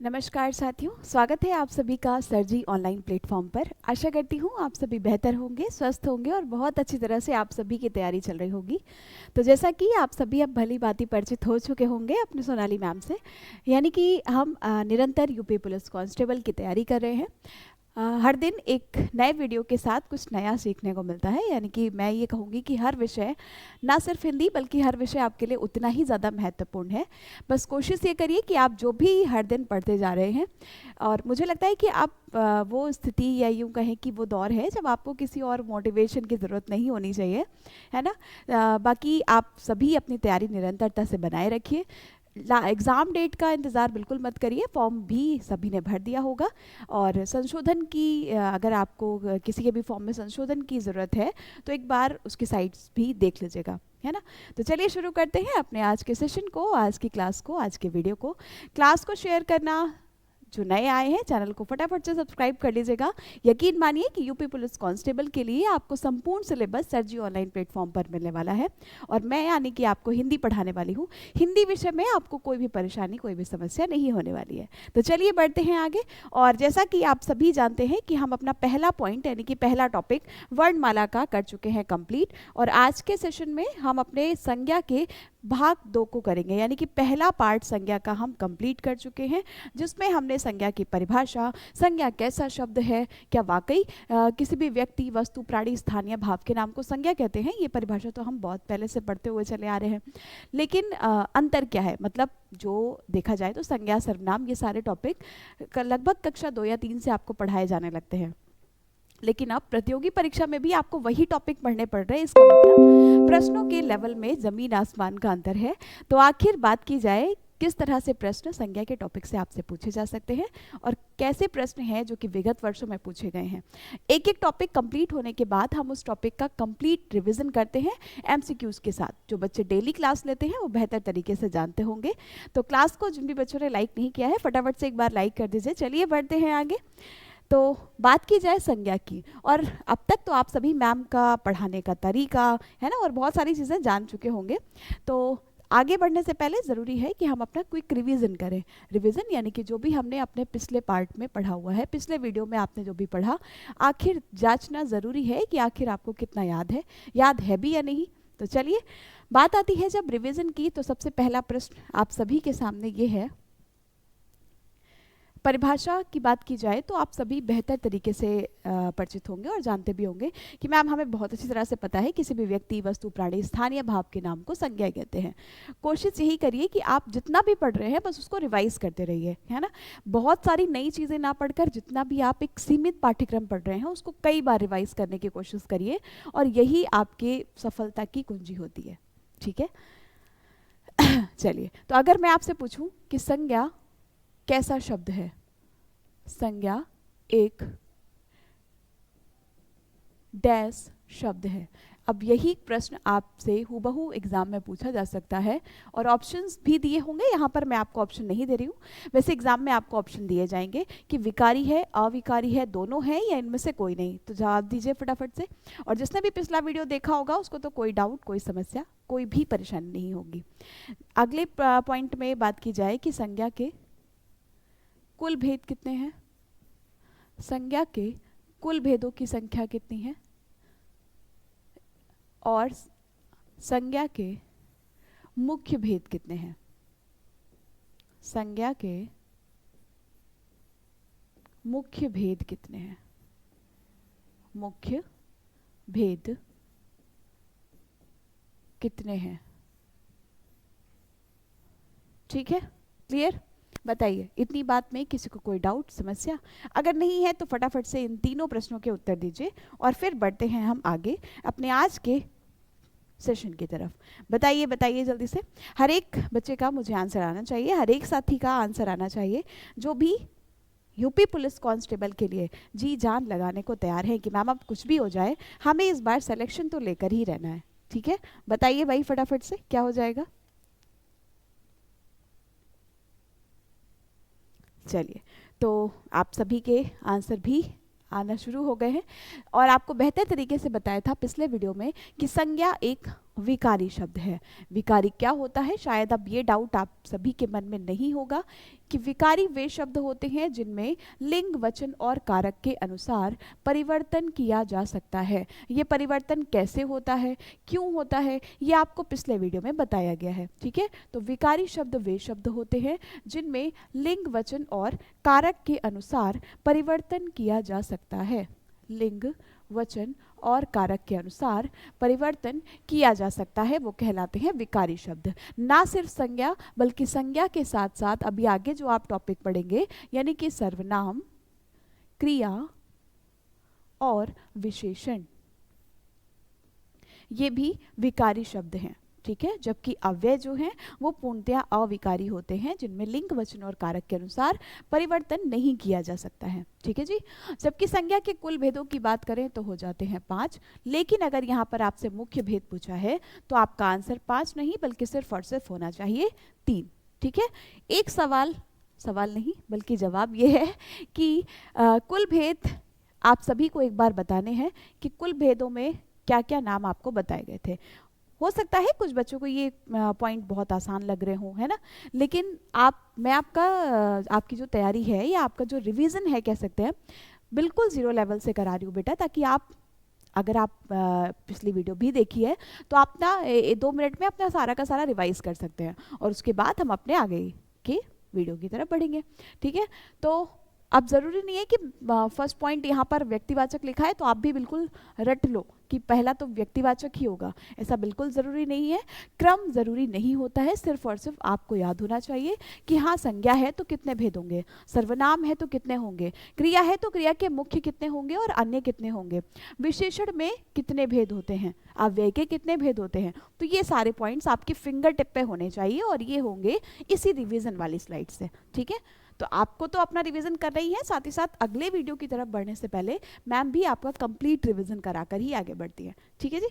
नमस्कार साथियों, स्वागत है आप सभी का सर जी ऑनलाइन प्लेटफॉर्म पर। आशा करती हूँ आप सभी बेहतर होंगे, स्वस्थ होंगे और बहुत अच्छी तरह से आप सभी की तैयारी चल रही होगी। तो जैसा कि आप सभी अब भली भांति परिचित हो चुके होंगे अपने सोनाली मैम से, यानी कि हम निरंतर यूपी पुलिस कांस्टेबल की तैयारी कर रहे हैं। हर दिन एक नए वीडियो के साथ कुछ नया सीखने को मिलता है, यानी कि मैं ये कहूँगी कि हर विषय, ना सिर्फ हिंदी बल्कि हर विषय आपके लिए उतना ही ज़्यादा महत्वपूर्ण है। बस कोशिश ये करिए कि आप जो भी हर दिन पढ़ते जा रहे हैं, और मुझे लगता है कि आप वो स्थिति या यूँ कहें कि वो दौर है जब आपको किसी और मोटिवेशन की ज़रूरत नहीं होनी चाहिए, है ना। बाकी आप सभी अपनी तैयारी निरंतरता से बनाए रखिए। एग्ज़ाम डेट का इंतज़ार बिल्कुल मत करिए, फॉर्म भी सभी ने भर दिया होगा। और संशोधन की अगर आपको किसी के भी फॉर्म में संशोधन की ज़रूरत है तो एक बार उसकी साइट्स भी देख लीजिएगा, है ना। तो चलिए शुरू करते हैं अपने आज के सेशन को, आज की क्लास को, आज के वीडियो को। क्लास को शेयर करना, जो नए आए हैं चैनल को फटाफट से सब्सक्राइब कर लीजिएगा। यकीन मानिए कि यूपी पुलिस कांस्टेबल के लिए आपको संपूर्ण सिलेबस सर जी ऑनलाइन प्लेटफॉर्म पर मिलने वाला है, और मैं यानी कि आपको हिंदी पढ़ाने वाली हूँ। हिंदी विषय में आपको कोई भी परेशानी, कोई भी समस्या नहीं होने वाली है। तो चलिए बढ़ते हैं आगे। और जैसा कि आप सभी जानते हैं कि हम अपना पहला पॉइंट यानी कि पहला टॉपिक वर्णमाला का कर चुके हैं कंप्लीट, और आज के सेशन में हम अपने संज्ञा के भाग 2 को करेंगे, यानी कि पहला पार्ट संज्ञा का हम कंप्लीट कर चुके हैं, जिसमें हमने संज्ञा की परिभाषा, संज्ञा कैसा शब्द है, क्या वाकई किसी भी व्यक्ति, वस्तु, प्राणी, स्थान या भाव के नाम को संज्ञा कहते हैं। ये परिभाषा तो हम बहुत पहले से पढ़ते हुए चले आ रहे हैं, लेकिन अंतर क्या है, मतलब जो देखा जाए तो संज्ञा, सर्वनाम, ये सारे टॉपिक लगभग कक्षा 2 या 3 से आपको पढ़ाए जाने लगते हैं, लेकिन अब प्रतियोगी परीक्षा में भी आपको वही टॉपिक पढ़ने पड़ रहे हैं। इसका मतलब प्रश्नों के लेवल में जमीन आसमान का अंतर है। तो आखिर बात की जाए किस तरह से प्रश्न संज्ञा के टॉपिक से आपसे पूछे जा सकते हैं और कैसे प्रश्न हैं जो कि विगत वर्षों में पूछे गए हैं। एक एक टॉपिक कंप्लीट होने के बाद हम उस टॉपिक का कंप्लीट रिवीजन करते हैं एमसीक्यूज के साथ। जो बच्चे डेली क्लास लेते हैं वो बेहतर तरीके से जानते होंगे। तो क्लास को जिन भी बच्चों ने लाइक नहीं किया है फटाफट से एक बार लाइक कर दीजिए। चलिए बढ़ते हैं आगे। तो बात की जाए संज्ञा की, और अब तक तो आप सभी मैम का पढ़ाने का तरीका, है ना, और बहुत सारी चीज़ें जान चुके होंगे। तो आगे बढ़ने से पहले ज़रूरी है कि हम अपना क्विक रिवीजन करें। रिवीजन यानी कि जो भी हमने अपने पिछले पार्ट में पढ़ा हुआ है, पिछले वीडियो में आपने जो भी पढ़ा, आखिर जांचना ज़रूरी है कि आखिर आपको कितना याद है भी या नहीं। तो चलिए, बात आती है जब रिवीजन की, तो सबसे पहला प्रश्न आप सभी के सामने ये है। परिभाषा की बात की जाए तो आप सभी बेहतर तरीके से परिचित होंगे और जानते भी होंगे कि मैम हमें बहुत अच्छी तरह से पता है किसी भी व्यक्ति, वस्तु, प्राणी, स्थान या भाव के नाम को संज्ञा कहते हैं। कोशिश यही करिए कि आप जितना भी पढ़ रहे हैं बस उसको रिवाइज करते रहिए, है ना। बहुत सारी नई चीज़ें ना पढ़कर जितना भी आप एक सीमित पाठ्यक्रम पढ़ रहे हैं उसको कई बार रिवाइज करने की कोशिश करिए, और यही आपके सफलता की कुंजी होती है, ठीक है। चलिए, तो अगर मैं आपसे पूछूं कि संज्ञा कैसा शब्द है, संज्ञा एक डैश शब्द है। अब यही प्रश्न आपसे हूबहू एग्जाम में पूछा जा सकता है, और ऑप्शंस भी दिए होंगे। यहाँ पर मैं आपको ऑप्शन नहीं दे रही हूँ, वैसे एग्जाम में आपको ऑप्शन दिए जाएंगे कि विकारी है, अविकारी है, दोनों है या इनमें से कोई नहीं। तो जवाब दीजिए फटाफट से। और जिसने भी पिछला वीडियो देखा होगा उसको तो कोई डाउट, कोई समस्या, कोई भी परेशानी नहीं होगी। अगले पॉइंट में बात की जाए कि संज्ञा के कुल भेद कितने हैं, संज्ञा के कुल भेदों की संख्या कितनी है, और संज्ञा के मुख्य भेद कितने हैं। संज्ञा के मुख्य भेद कितने हैं, मुख्य भेद कितने हैं, ठीक है, क्लियर। बताइए, इतनी बात में किसी को कोई डाउट, समस्या? अगर नहीं है तो फटाफट से इन तीनों प्रश्नों के उत्तर दीजिए, और फिर बढ़ते हैं हम आगे अपने आज के सेशन की तरफ। बताइए बताइए जल्दी से। हर एक बच्चे का मुझे आंसर आना चाहिए, हर एक साथी का आंसर आना चाहिए जो भी यूपी पुलिस कांस्टेबल के लिए जी जान लगाने को तैयार है कि मैम अब कुछ भी हो जाए हमें इस बार सिलेक्शन तो लेकर ही रहना है, ठीक है। बताइए भाई फटाफट से क्या हो जाएगा। चलिए, तो आप सभी के आंसर भी आना शुरू हो गए हैं, और आपको बेहतर तरीके से बताया था पिछले वीडियो में कि संज्ञा एक विकारी शब्द है। विकारी क्या होता है, शायद अब ये डाउट आप सभी के मन में नहीं होगा कि विकारी वे शब्द होते हैं जिनमें लिंग, वचन और कारक के अनुसार परिवर्तन किया जा सकता है। ये परिवर्तन कैसे होता है, क्यों होता है, ये आपको पिछले वीडियो में बताया गया है। ठीक है, तो विकारी शब्द वे शब्द होते हैं जिनमें लिंग, वचन और कारक के अनुसार परिवर्तन किया जा सकता है। लिंग, वचन और कारक के अनुसार परिवर्तन किया जा सकता है, वो कहलाते हैं विकारी शब्द। ना सिर्फ संज्ञा बल्कि संज्ञा के साथ साथ अभी आगे जो आप टॉपिक पढ़ेंगे यानी कि सर्वनाम, क्रिया और विशेषण, ये भी विकारी शब्द हैं। ठीक है, जबकि अव्यय जो हैं वो पूर्णतया अविकारी होते हैं जिनमें लिंग, वचन और कारक के अनुसार परिवर्तन नहीं किया जा सकता है। ठीक है जी, जबकि संज्ञा के कुल भेदों की बात करें तो हो जाते हैं 5, लेकिन अगर यहाँ पर आपसे मुख्य भेद पूछा है तो आपका आंसर 5 नहीं बल्कि सिर्फ और सिर्फ होना चाहिए 3। ठीक है, एक सवाल नहीं बल्कि जवाब ये है कि कुल भेद आप सभी को एक बार बताने हैं कि कुल भेदों में क्या क्या नाम आपको बताए गए थे। हो सकता है कुछ बच्चों को ये पॉइंट बहुत आसान लग रहे हों, है ना, लेकिन मैं आपकी जो तैयारी है या आपका जो रिवीजन है कह सकते हैं, बिल्कुल 0 लेवल से करा रही हूँ बेटा, ताकि अगर आप पिछली वीडियो भी देखी है तो आप ना 2 मिनट में अपना सारा का सारा रिवाइज कर सकते हैं और उसके बाद हम अपने आगे की वीडियो की तरफ बढ़ेंगे। ठीक है, तो अब ज़रूरी नहीं है कि फर्स्ट पॉइंट यहाँ पर व्यक्तिवाचक लिखा है तो आप भी बिल्कुल रट लो कि पहला तो व्यक्तिवाचक ही होगा, ऐसा बिल्कुल ज़रूरी नहीं है। क्रम ज़रूरी नहीं होता है, सिर्फ और सिर्फ आपको याद होना चाहिए कि हाँ, संज्ञा है तो कितने भेद होंगे, सर्वनाम है तो कितने होंगे, क्रिया है तो क्रिया के मुख्य कितने होंगे और अन्य कितने होंगे, विशेषण में कितने भेद होते हैं, अव्यय के कितने भेद होते हैं। तो ये सारे पॉइंट्स आपके फिंगर टिप पे होने चाहिए और ये होंगे इसी रिविजन वाली स्लाइड से। ठीक है, तो आपको तो अपना रिवीजन करना ही है, साथ ही साथ अगले वीडियो की तरफ बढ़ने से पहले मैम भी आपका कंप्लीट रिवीजन कराकर ही आगे बढ़ती है। ठीक है जी,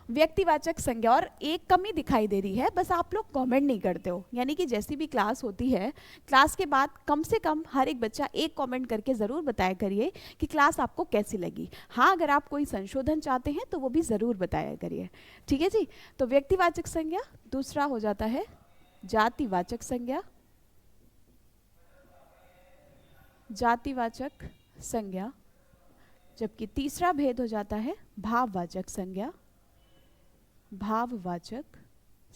व्यक्तिवाचक संज्ञा, और एक कमी दिखाई दे रही है, बस आप लोग कमेंट नहीं करते हो। यानी कि जैसी भी क्लास होती है, क्लास के बाद कम से कम हर एक बच्चा एक कमेंट करके ज़रूर बताया करिए कि क्लास आपको कैसी लगी। हाँ, अगर आप कोई संशोधन चाहते हैं तो वो भी ज़रूर बताया करिए। ठीक है जी, तो व्यक्तिवाचक संज्ञा, दूसरा हो जाता है जातिवाचक संज्ञा, जातिवाचक संज्ञा, जबकि तीसरा भेद हो जाता है भाववाचक संज्ञा, भाववाचक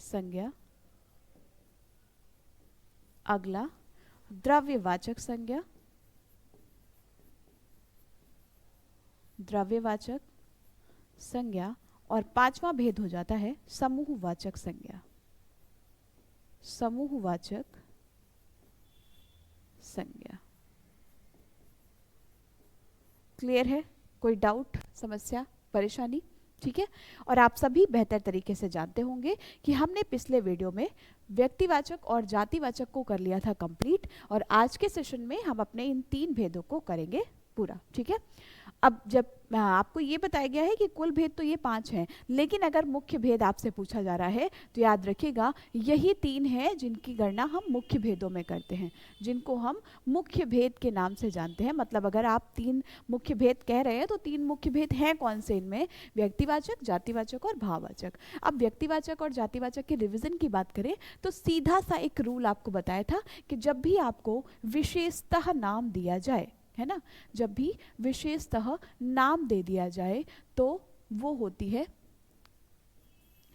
संज्ञा। अगला द्रव्यवाचक संज्ञा, द्रव्यवाचक संज्ञा, और पांचवा भेद हो जाता है समूहवाचक संज्ञा, समूहवाचक संज्ञा। क्लियर है? कोई डाउट, समस्या, परेशानी? ठीक है, और आप सभी बेहतर तरीके से जानते होंगे कि हमने पिछले वीडियो में व्यक्तिवाचक और जातिवाचक को कर लिया था कंप्लीट, और आज के सेशन में हम अपने इन 3 भेदों को करेंगे पूरा। ठीक है, अब जब आपको ये बताया गया है कि कुल भेद तो ये 5 हैं, लेकिन अगर मुख्य भेद आपसे पूछा जा रहा है तो याद रखिएगा यही 3 हैं जिनकी गणना हम मुख्य भेदों में करते हैं, जिनको हम मुख्य भेद के नाम से जानते हैं। मतलब अगर आप 3 मुख्य भेद कह रहे हैं तो 3 मुख्य भेद हैं कौन से इनमें? व्यक्तिवाचक, जातिवाचक और भाववाचक। अब व्यक्तिवाचक और जातिवाचक के रिविजन की बात करें तो सीधा सा एक रूल आपको बताया था कि जब भी आपको विशेषतः नाम दिया जाए, है ना, जब भी विशेषतः नाम दे दिया जाए तो वो होती है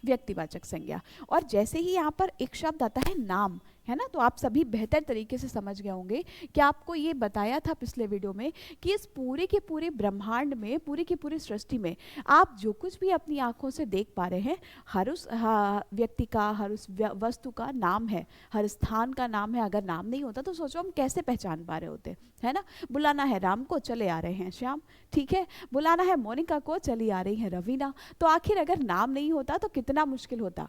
व्यक्तिवाचक संज्ञा। और जैसे ही यहाँ पर एक शब्द आता है नाम, है ना, तो आप सभी बेहतर तरीके से समझ गए होंगे कि आपको ये बताया था पिछले वीडियो में कि इस पूरे के पूरे ब्रह्मांड में, पूरी की पूरी सृष्टि में आप जो कुछ भी अपनी आंखों से देख पा रहे हैं, हर उस व्यक्ति का, हर उस वस्तु का नाम है, हर स्थान का नाम है। अगर नाम नहीं होता तो सोचो हम कैसे पहचान पा रहे होते, है ना। बुलाना है राम को, चले आ रहे हैं श्याम, ठीक है, बुलाना है मोनिका को, चली आ रही है रवीना। तो आखिर अगर नाम नहीं होता तो कितना मुश्किल होता,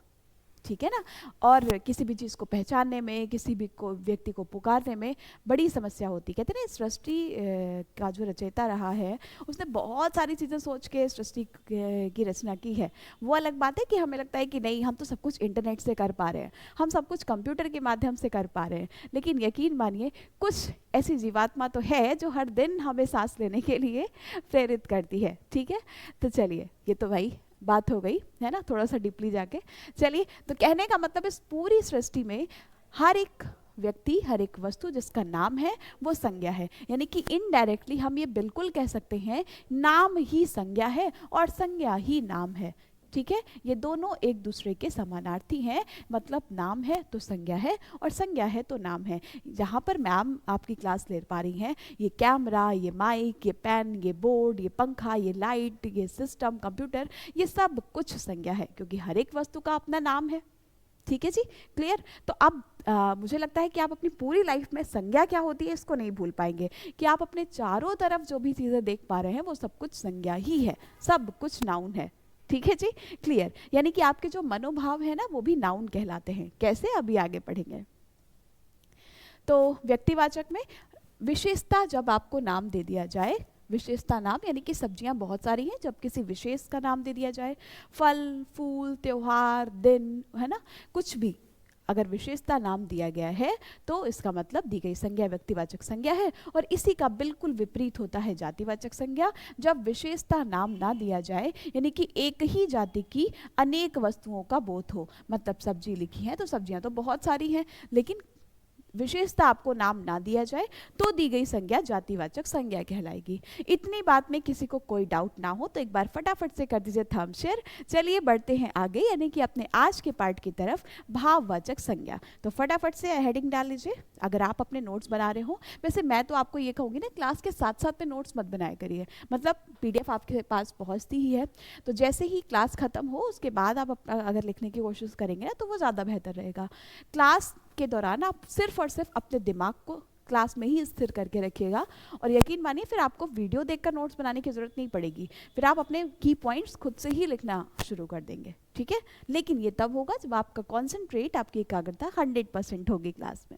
ठीक है ना। और किसी भी चीज़ को पहचानने में, किसी भी व्यक्ति को पुकारने में बड़ी समस्या होती। कहते हैं ना, सृष्टि का जो रचयिता रहा है उसने बहुत सारी चीज़ें सोच के सृष्टि की रचना की है। वो अलग बात है कि हमें लगता है कि नहीं, हम तो सब कुछ इंटरनेट से कर पा रहे हैं, हम सब कुछ कंप्यूटर के माध्यम से कर पा रहे हैं, लेकिन यकीन मानिए कुछ ऐसी जीवात्मा तो है जो हर दिन हमें सांस लेने के लिए प्रेरित करती है। ठीक है, तो चलिए, ये तो भाई बात हो गई है ना, थोड़ा सा डीपली जाके। चलिए, तो कहने का मतलब इस पूरी सृष्टि में हर एक व्यक्ति, हर एक वस्तु जिसका नाम है वो संज्ञा है। यानी कि इनडायरेक्टली हम ये बिल्कुल कह सकते हैं नाम ही संज्ञा है और संज्ञा ही नाम है। ठीक है, ये दोनों एक दूसरे के समानार्थी हैं। मतलब नाम है तो संज्ञा है और संज्ञा है तो नाम है। जहाँ पर मैम आपकी क्लास ले पा रही हैं, ये कैमरा, ये माइक, ये पेन, ये बोर्ड, ये पंखा, ये लाइट, ये सिस्टम, कंप्यूटर, ये सब कुछ संज्ञा है क्योंकि हर एक वस्तु का अपना नाम है। ठीक है जी, क्लियर। तो अब मुझे लगता है कि आप अपनी पूरी लाइफ में संज्ञा क्या होती है इसको नहीं भूल पाएंगे, कि आप अपने चारों तरफ जो भी चीज़ें देख पा रहे हैं वो सब कुछ संज्ञा ही है, सब कुछ नाउन है। ठीक है जी, क्लियर। यानी कि आपके जो मनोभाव है ना वो भी नाउन कहलाते हैं। कैसे, अभी आगे पढ़ेंगे। तो व्यक्तिवाचक में विशेषता, जब आपको नाम दे दिया जाए, विशेषता नाम यानी कि सब्जियां बहुत सारी हैं, जब किसी विशेष का नाम दे दिया जाए, फल, फूल, त्योहार, दिन, है ना, कुछ भी अगर विशेषता नाम दिया गया है तो इसका मतलब दी गई संज्ञा व्यक्तिवाचक संज्ञा है। और इसी का बिल्कुल विपरीत होता है जातिवाचक संज्ञा, जब विशेषता नाम ना दिया जाए, यानी कि एक ही जाति की अनेक वस्तुओं का बोध हो। मतलब सब्जी लिखी है तो सब्जियां तो बहुत सारी हैं, लेकिन विशेषता आपको नाम ना दिया जाए तो दी गई संज्ञा जातिवाचक संज्ञा कहलाएगी। इतनी बात में किसी को कोई डाउट ना हो तो एक बार फटाफट से कर दीजिए थंब शेयर। चलिए बढ़ते हैं आगे, यानी कि अपने आज के पार्ट की तरफ, भाववाचक संज्ञा। तो फटाफट से हेडिंग डाल लीजिए अगर आप अपने नोट्स बना रहे हो। वैसे मैं तो आपको ये कहूँगी ना, क्लास के साथ साथ में नोट्स मत बनाया करिए, मतलब PDF आपके पास पहुँचती ही है, तो जैसे ही क्लास खत्म हो उसके बाद आप अगर लिखने की कोशिश करेंगे ना तो वो ज़्यादा बेहतर रहेगा। क्लास के दौरान आप सिर्फ और सिर्फ अपने दिमाग को क्लास में ही स्थिर करके रखिएगा, और यकीन मानिए फिर आपको वीडियो देखकर नोट्स बनाने की ज़रूरत नहीं पड़ेगी, फिर आप अपने की पॉइंट्स खुद से ही लिखना शुरू कर देंगे। ठीक है, लेकिन ये तब होगा जब आपका कॉन्सेंट्रेट, आपकी एकाग्रता 100% होगी क्लास में।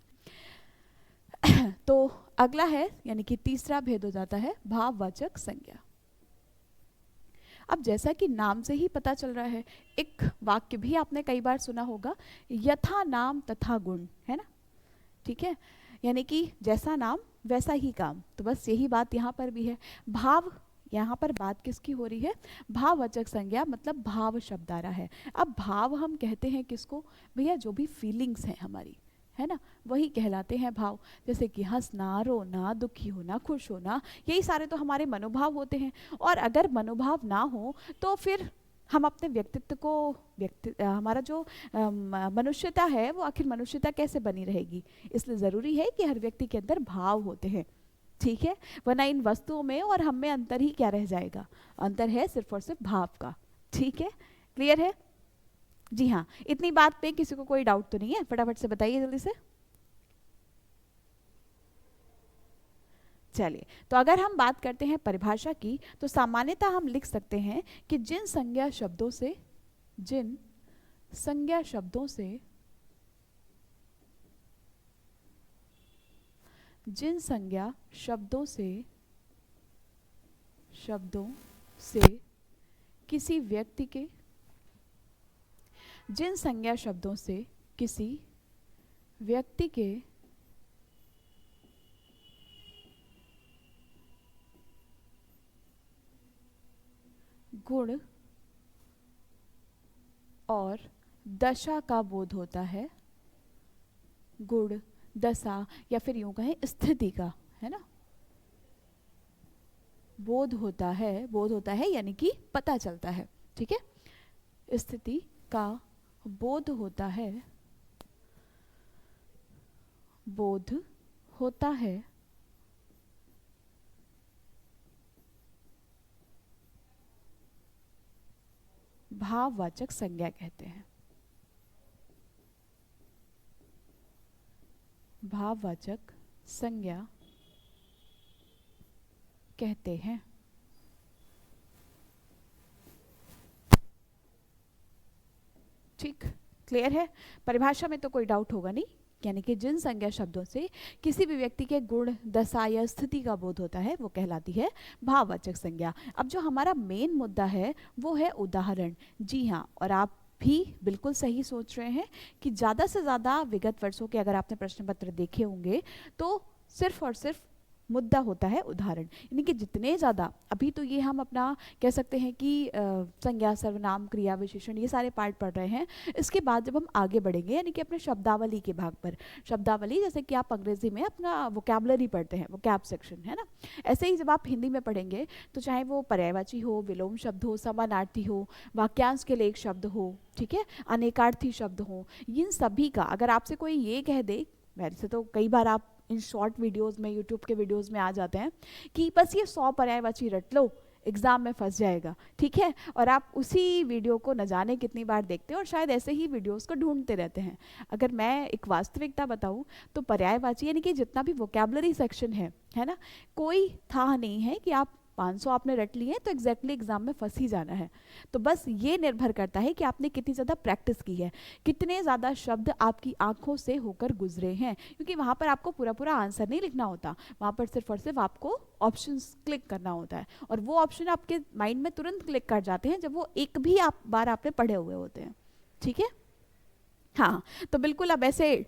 तो अगला है, यानी कि तीसरा भेद हो जाता है भाववाचक संज्ञा। अब जैसा कि नाम से ही पता चल रहा है, एक वाक्य भी आपने कई बार सुना होगा, यथा नाम तथा गुण, है ना। ठीक है, यानी कि जैसा नाम वैसा ही काम। तो बस यही बात यहाँ पर भी है। भाव, यहाँ पर बात किसकी हो रही है, भाववाचक संज्ञा, मतलब भाव शब्द आ रहा है। अब भाव हम कहते हैं किसको भैया, जो भी फीलिंग्स हैं हमारी, है ना, वही कहलाते हैं भाव। जैसे कि हंसना, रोना, दुखी होना, खुश होना, यही सारे तो हमारे मनोभाव होते हैं। और अगर मनोभाव ना हो तो फिर हम अपने व्यक्तित्व को, हमारा जो मनुष्यता है वो आखिर मनुष्यता कैसे बनी रहेगी। इसलिए ज़रूरी है कि हर व्यक्ति के अंदर भाव होते हैं। ठीक है, वरना इन वस्तुओं में और हम में अंतर ही क्या रह जाएगा, अंतर है सिर्फ और सिर्फ भाव का। ठीक है, क्लियर है जी। हाँ, इतनी बात पे किसी को कोई डाउट तो नहीं है, फटाफट से बताइए जल्दी से। चलिए, तो अगर हम बात करते हैं परिभाषा की, तो सामान्यतः हम लिख सकते हैं कि जिन संज्ञा शब्दों से किसी व्यक्ति के, जिन संज्ञा शब्दों से किसी व्यक्ति के गुण और दशा का बोध होता है, गुण, दशा, या फिर यूं कहें स्थिति का, है ना, बोध होता है यानी कि पता चलता है। ठीक है, स्थिति का बोध होता है, भाववाचक संज्ञा कहते हैं। भाववाचक संज्ञा कहते हैं। ठीक, क्लियर है। परिभाषा में तो कोई डाउट होगा नहीं, यानी कि जिन संज्ञा शब्दों से किसी भी व्यक्ति के गुण, दशा या स्थिति का बोध होता है वो कहलाती है भाववाचक संज्ञा। अब जो हमारा मेन मुद्दा है वो है उदाहरण। जी हाँ, और आप भी बिल्कुल सही सोच रहे हैं कि ज़्यादा से ज़्यादा विगत वर्षों के अगर आपने प्रश्न पत्र देखे होंगे तो सिर्फ और सिर्फ मुद्दा होता है उदाहरण। यानी कि जितने ज़्यादा, अभी तो ये हम अपना कह सकते हैं कि संज्ञा, सर्वनाम, क्रिया, विशेषण, ये सारे पार्ट पढ़ रहे हैं। इसके बाद जब हम आगे बढ़ेंगे यानी कि अपने शब्दावली के भाग पर, शब्दावली जैसे कि आप अंग्रेजी में अपना वोकैबुलरी पढ़ते हैं, वोकैब सेक्शन, है ना, ऐसे ही जब आप हिंदी में पढ़ेंगे तो चाहे वो पर्यायवाची हो, विलोम शब्द हो, समानार्थी हो, वाक्यांश के लिए एक शब्द हो, ठीक है, अनेकार्थी शब्द हो, इन सभी का अगर आपसे कोई ये कह दे, वैसे तो कई बार आप इन शॉर्ट वीडियोस में, यूट्यूब के वीडियोस में आ जाते हैं कि बस ये 100 पर्यायवाची रट लो, एग्जाम में फंस जाएगा, ठीक है, और आप उसी वीडियो को न जाने कितनी बार देखते हैं और शायद ऐसे ही वीडियोस को ढूंढते रहते हैं। अगर मैं एक वास्तविकता बताऊं तो पर्यायवाची यानी कि जितना भी वोकैबुलरी सेक्शन है ना, कोई था नहीं है कि आप 500 आपने रट लिए तो एग्जैक्टली एग्जाम में फंस ही जाना है। तो बस ये निर्भर करता है कि आपने कितनी ज़्यादा प्रैक्टिस की है, कितने ज़्यादा शब्द आपकी आंखों से होकर गुजरे हैं, क्योंकि वहाँ पर आपको पूरा पूरा आंसर नहीं लिखना होता, वहाँ पर सिर्फ और सिर्फ आपको ऑप्शंस क्लिक करना होता है, और वो ऑप्शन आपके माइंड में तुरंत क्लिक कर जाते हैं जब वो एक भी बार आपने पढ़े हुए होते हैं, ठीक है। हाँ, तो बिल्कुल अब ऐसे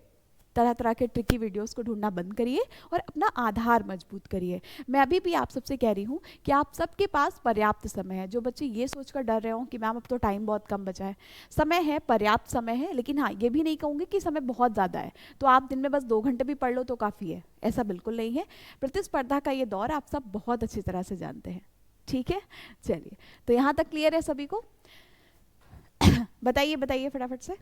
तरह तरह के ट्रिकी वीडियोस को ढूंढना बंद करिए और अपना आधार मजबूत करिए। मैं अभी भी आप सबसे कह रही हूँ कि आप सबके पास पर्याप्त समय है। जो बच्चे ये सोचकर डर रहे हो कि मैम अब तो टाइम बहुत कम बचा है, समय है, पर्याप्त समय है, लेकिन हाँ ये भी नहीं कहूँगी कि समय बहुत ज़्यादा है तो आप दिन में बस 2 घंटे भी पढ़ लो तो काफ़ी है, ऐसा बिल्कुल नहीं है। प्रतिस्पर्धा का ये दौर आप सब बहुत अच्छी तरह से जानते हैं, ठीक है। चलिए, तो यहाँ तक क्लियर है सभी को? बताइए बताइए फटाफट से।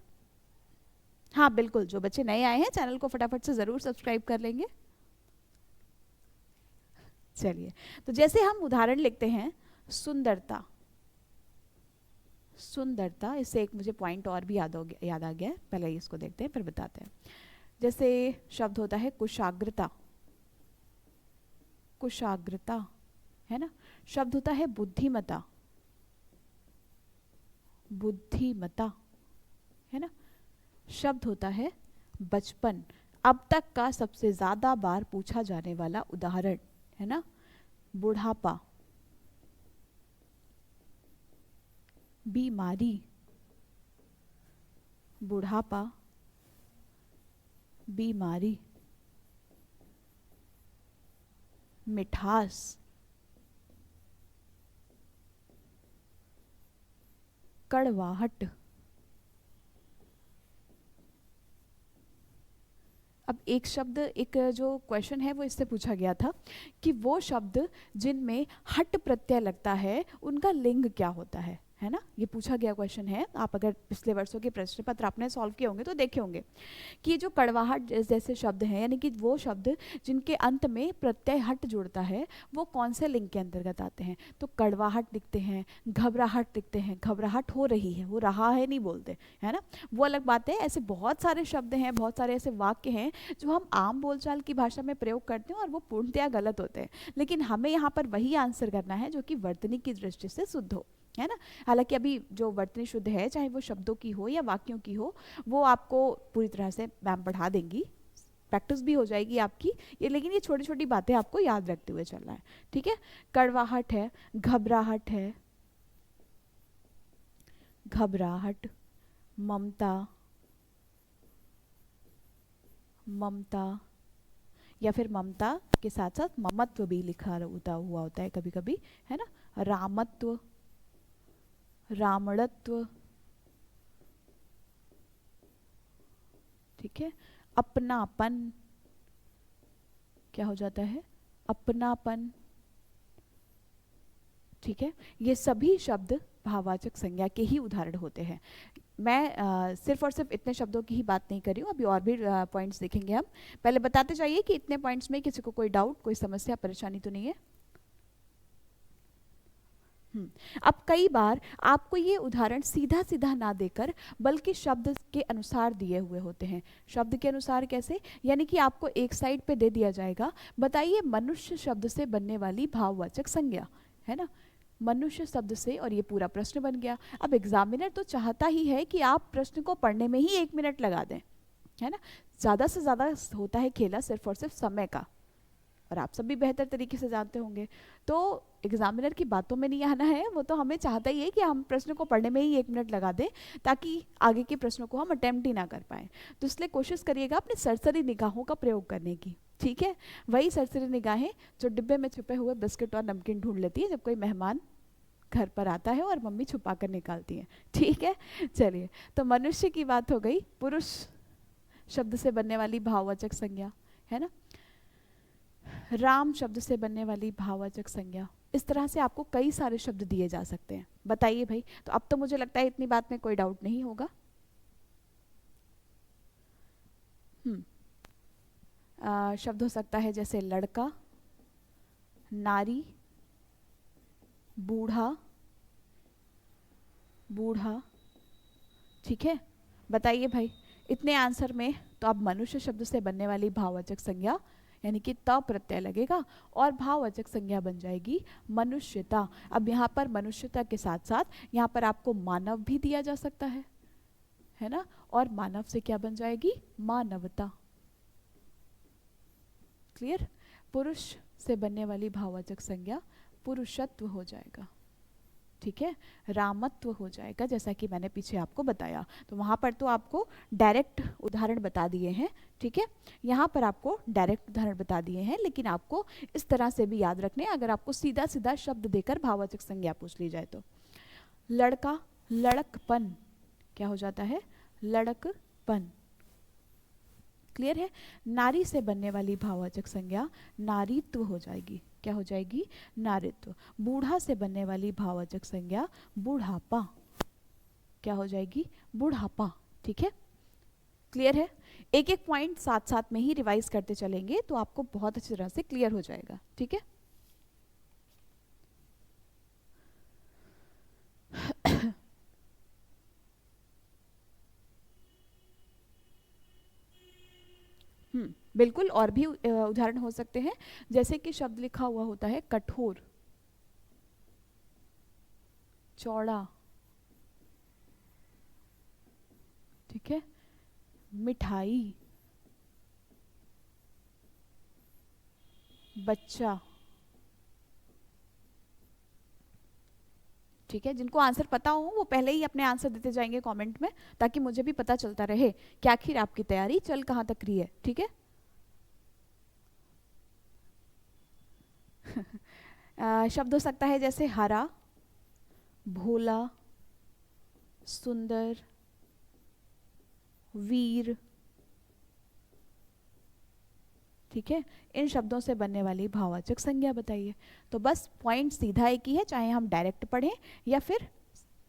हाँ बिल्कुल, जो बच्चे नए आए हैं चैनल को फटाफट से ज़रूर सब्सक्राइब कर लेंगे। चलिए, तो जैसे हम उदाहरण लिखते हैं, सुंदरता, सुंदरता, इससे एक मुझे पॉइंट और भी याद आ गया है, पहले इसको देखते हैं फिर बताते हैं। जैसे शब्द होता है कुशाग्रता, कुशाग्रता, है ना। शब्द होता है बुद्धिमता, बुद्धिमता, है ना। शब्द होता है बचपन, अब तक का सबसे ज्यादा बार पूछा जाने वाला उदाहरण, है ना। बुढ़ापा, बीमारी, बुढ़ापा, बीमारी, मिठास, कड़वाहट। अब एक शब्द, एक जो क्वेश्चन है वो इससे पूछा गया था कि वो शब्द जिनमें हट प्रत्यय लगता है उनका लिंग क्या होता है ना। ये पूछा गया क्वेश्चन है, आप अगर पिछले वर्षों के प्रश्न पत्र आपने सॉल्व किए होंगे तो देखे होंगे कि जो कड़वाहट जैसे शब्द हैं, यानी कि वो शब्द जिनके अंत में प्रत्यय हट जुड़ता है वो कौन से लिंग के अंतर्गत आते हैं। तो कड़वाहट दिखते हैं, घबराहट दिखते हैं, घबराहट हो रही है, हो रहा है नहीं बोलते, है ना, वो अलग बात है। ऐसे बहुत सारे शब्द हैं, बहुत सारे ऐसे वाक्य हैं जो हम आम बोलचाल की भाषा में प्रयोग करते हैं और वो पूर्णतया गलत होते हैं, लेकिन हमें यहाँ पर वही आंसर करना है जो कि वर्तनी की दृष्टि से शुद्ध हो, है ना। हालांकि अभी जो वर्तनी शुद्ध है, चाहे वो शब्दों की हो या वाक्यों की हो, वो आपको पूरी तरह से मैम पढ़ा देंगी, प्रैक्टिस भी हो जाएगी आपकी ये, लेकिन ये छोटी छोटी बातें आपको याद रखते हुए चलना है, ठीक है। कड़वाहट है, घबराहट है, घबराहट, ममता, ममता, या फिर ममता के साथ साथ ममत्व भी लिखा हुआ होता है कभी कभी, है ना। रामत्व, रामणत्व, ठीक है। अपनापन, क्या हो जाता है, अपनापन, ठीक है। ये सभी शब्द भाववाचक संज्ञा के ही उदाहरण होते हैं। मैं सिर्फ और सिर्फ इतने शब्दों की ही बात नहीं कर रही हूँ, अभी और भी पॉइंट्स देखेंगे हम। पहले बताते जाइए कि इतने पॉइंट्स में किसी को कोई डाउट, कोई समस्या, परेशानी तो नहीं है। अब कई बार आपको ये उदाहरण सीधा सीधा ना देकर बल्कि शब्द के अनुसार दिए हुए होते हैं। शब्द के अनुसार कैसे, यानी कि आपको एक साइड पे दे दिया जाएगा, बताइए मनुष्य शब्द से बनने वाली भाववाचक संज्ञा, है ना, मनुष्य शब्द से, और ये पूरा प्रश्न बन गया। अब एग्जामिनर तो चाहता ही है कि आप प्रश्न को पढ़ने में ही 1 मिनट लगा दें, है ना। ज़्यादा से ज़्यादा होता है खेला सिर्फ और सिर्फ समय का, और आप सब भी बेहतर तरीके से जानते होंगे। तो एग्जामिनर की बातों में नहीं आना है, वो तो हमें चाहता ही है कि हम प्रश्न को पढ़ने में ही 1 मिनट लगा दें ताकि आगे के प्रश्नों को हम अटेम्प्ट ही ना कर पाए। तो इसलिए कोशिश करिएगा अपनी सरसरी निगाहों का प्रयोग करने की, ठीक है। वही सरसरी निगाहें जो डिब्बे में छुपे हुए बिस्किट और नमकीन ढूंढ लेती है जब कोई मेहमान घर पर आता है और मम्मी छुपा कर निकालती है, ठीक है। चलिए, तो मनुष्य की बात हो गई, पुरुष शब्द से बनने वाली भाववाचक संज्ञा, है ना। राम शब्द से बनने वाली भाववाचक संज्ञा, इस तरह से आपको कई सारे शब्द दिए जा सकते हैं। बताइए भाई, तो अब तो मुझे लगता है इतनी बात में कोई डाउट नहीं होगा। शब्द हो सकता है जैसे लड़का, नारी, बूढ़ा, बूढ़ा, ठीक है। बताइए भाई, इतने आंसर में तो अब मनुष्य शब्द से बनने वाली भाववाचक संज्ञा यानी कि त प्रत्यय लगेगा और भाववाचक संज्ञा बन जाएगी मनुष्यता। अब यहाँ पर मनुष्यता के साथ साथ यहाँ पर आपको मानव भी दिया जा सकता है ना। और मानव से क्या बन जाएगी, मानवता। क्लियर। पुरुष से बनने वाली भाववाचक संज्ञा पुरुषत्व हो जाएगा, ठीक है। रामत्व हो जाएगा, जैसा कि मैंने पीछे आपको बताया। तो वहां पर तो आपको डायरेक्ट उदाहरण बता दिए हैं, ठीक है। यहाँ पर आपको डायरेक्ट उदाहरण बता दिए हैं, लेकिन आपको इस तरह से भी याद रखने, अगर आपको सीधा सीधा शब्द देकर भाववाचक संज्ञा पूछ ली जाए तो। लड़का, लड़कपन, क्या हो जाता है, लड़कपन। क्लियर है। नारी से बनने वाली भाववाचक संज्ञा नारीत्व हो जाएगी, क्या हो जाएगी, नारीत्व। बूढ़ा से बनने वाली भाववाचक संज्ञा बुढ़ापा, क्या हो जाएगी, बुढ़ापा, ठीक है। क्लियर है। एक एक पॉइंट साथ साथ में ही रिवाइज करते चलेंगे तो आपको बहुत अच्छी तरह से क्लियर हो जाएगा, ठीक है। बिल्कुल, और भी उदाहरण हो सकते हैं, जैसे कि शब्द लिखा हुआ होता है कठोर, चौड़ा, ठीक है, मिठाई, बच्चा, ठीक है। जिनको आंसर पता हो वो पहले ही अपने आंसर देते जाएंगे कमेंट में, ताकि मुझे भी पता चलता रहे कि आखिर आपकी तैयारी चल कहाँ तक रही है, ठीक है। शब्द हो सकता है जैसे हरा, भोला, सुंदर, वीर, ठीक है। इन शब्दों से बनने वाली भाववाचक संज्ञा बताइए। तो बस पॉइंट सीधा एक ही है, चाहे हम डायरेक्ट पढ़ें या फिर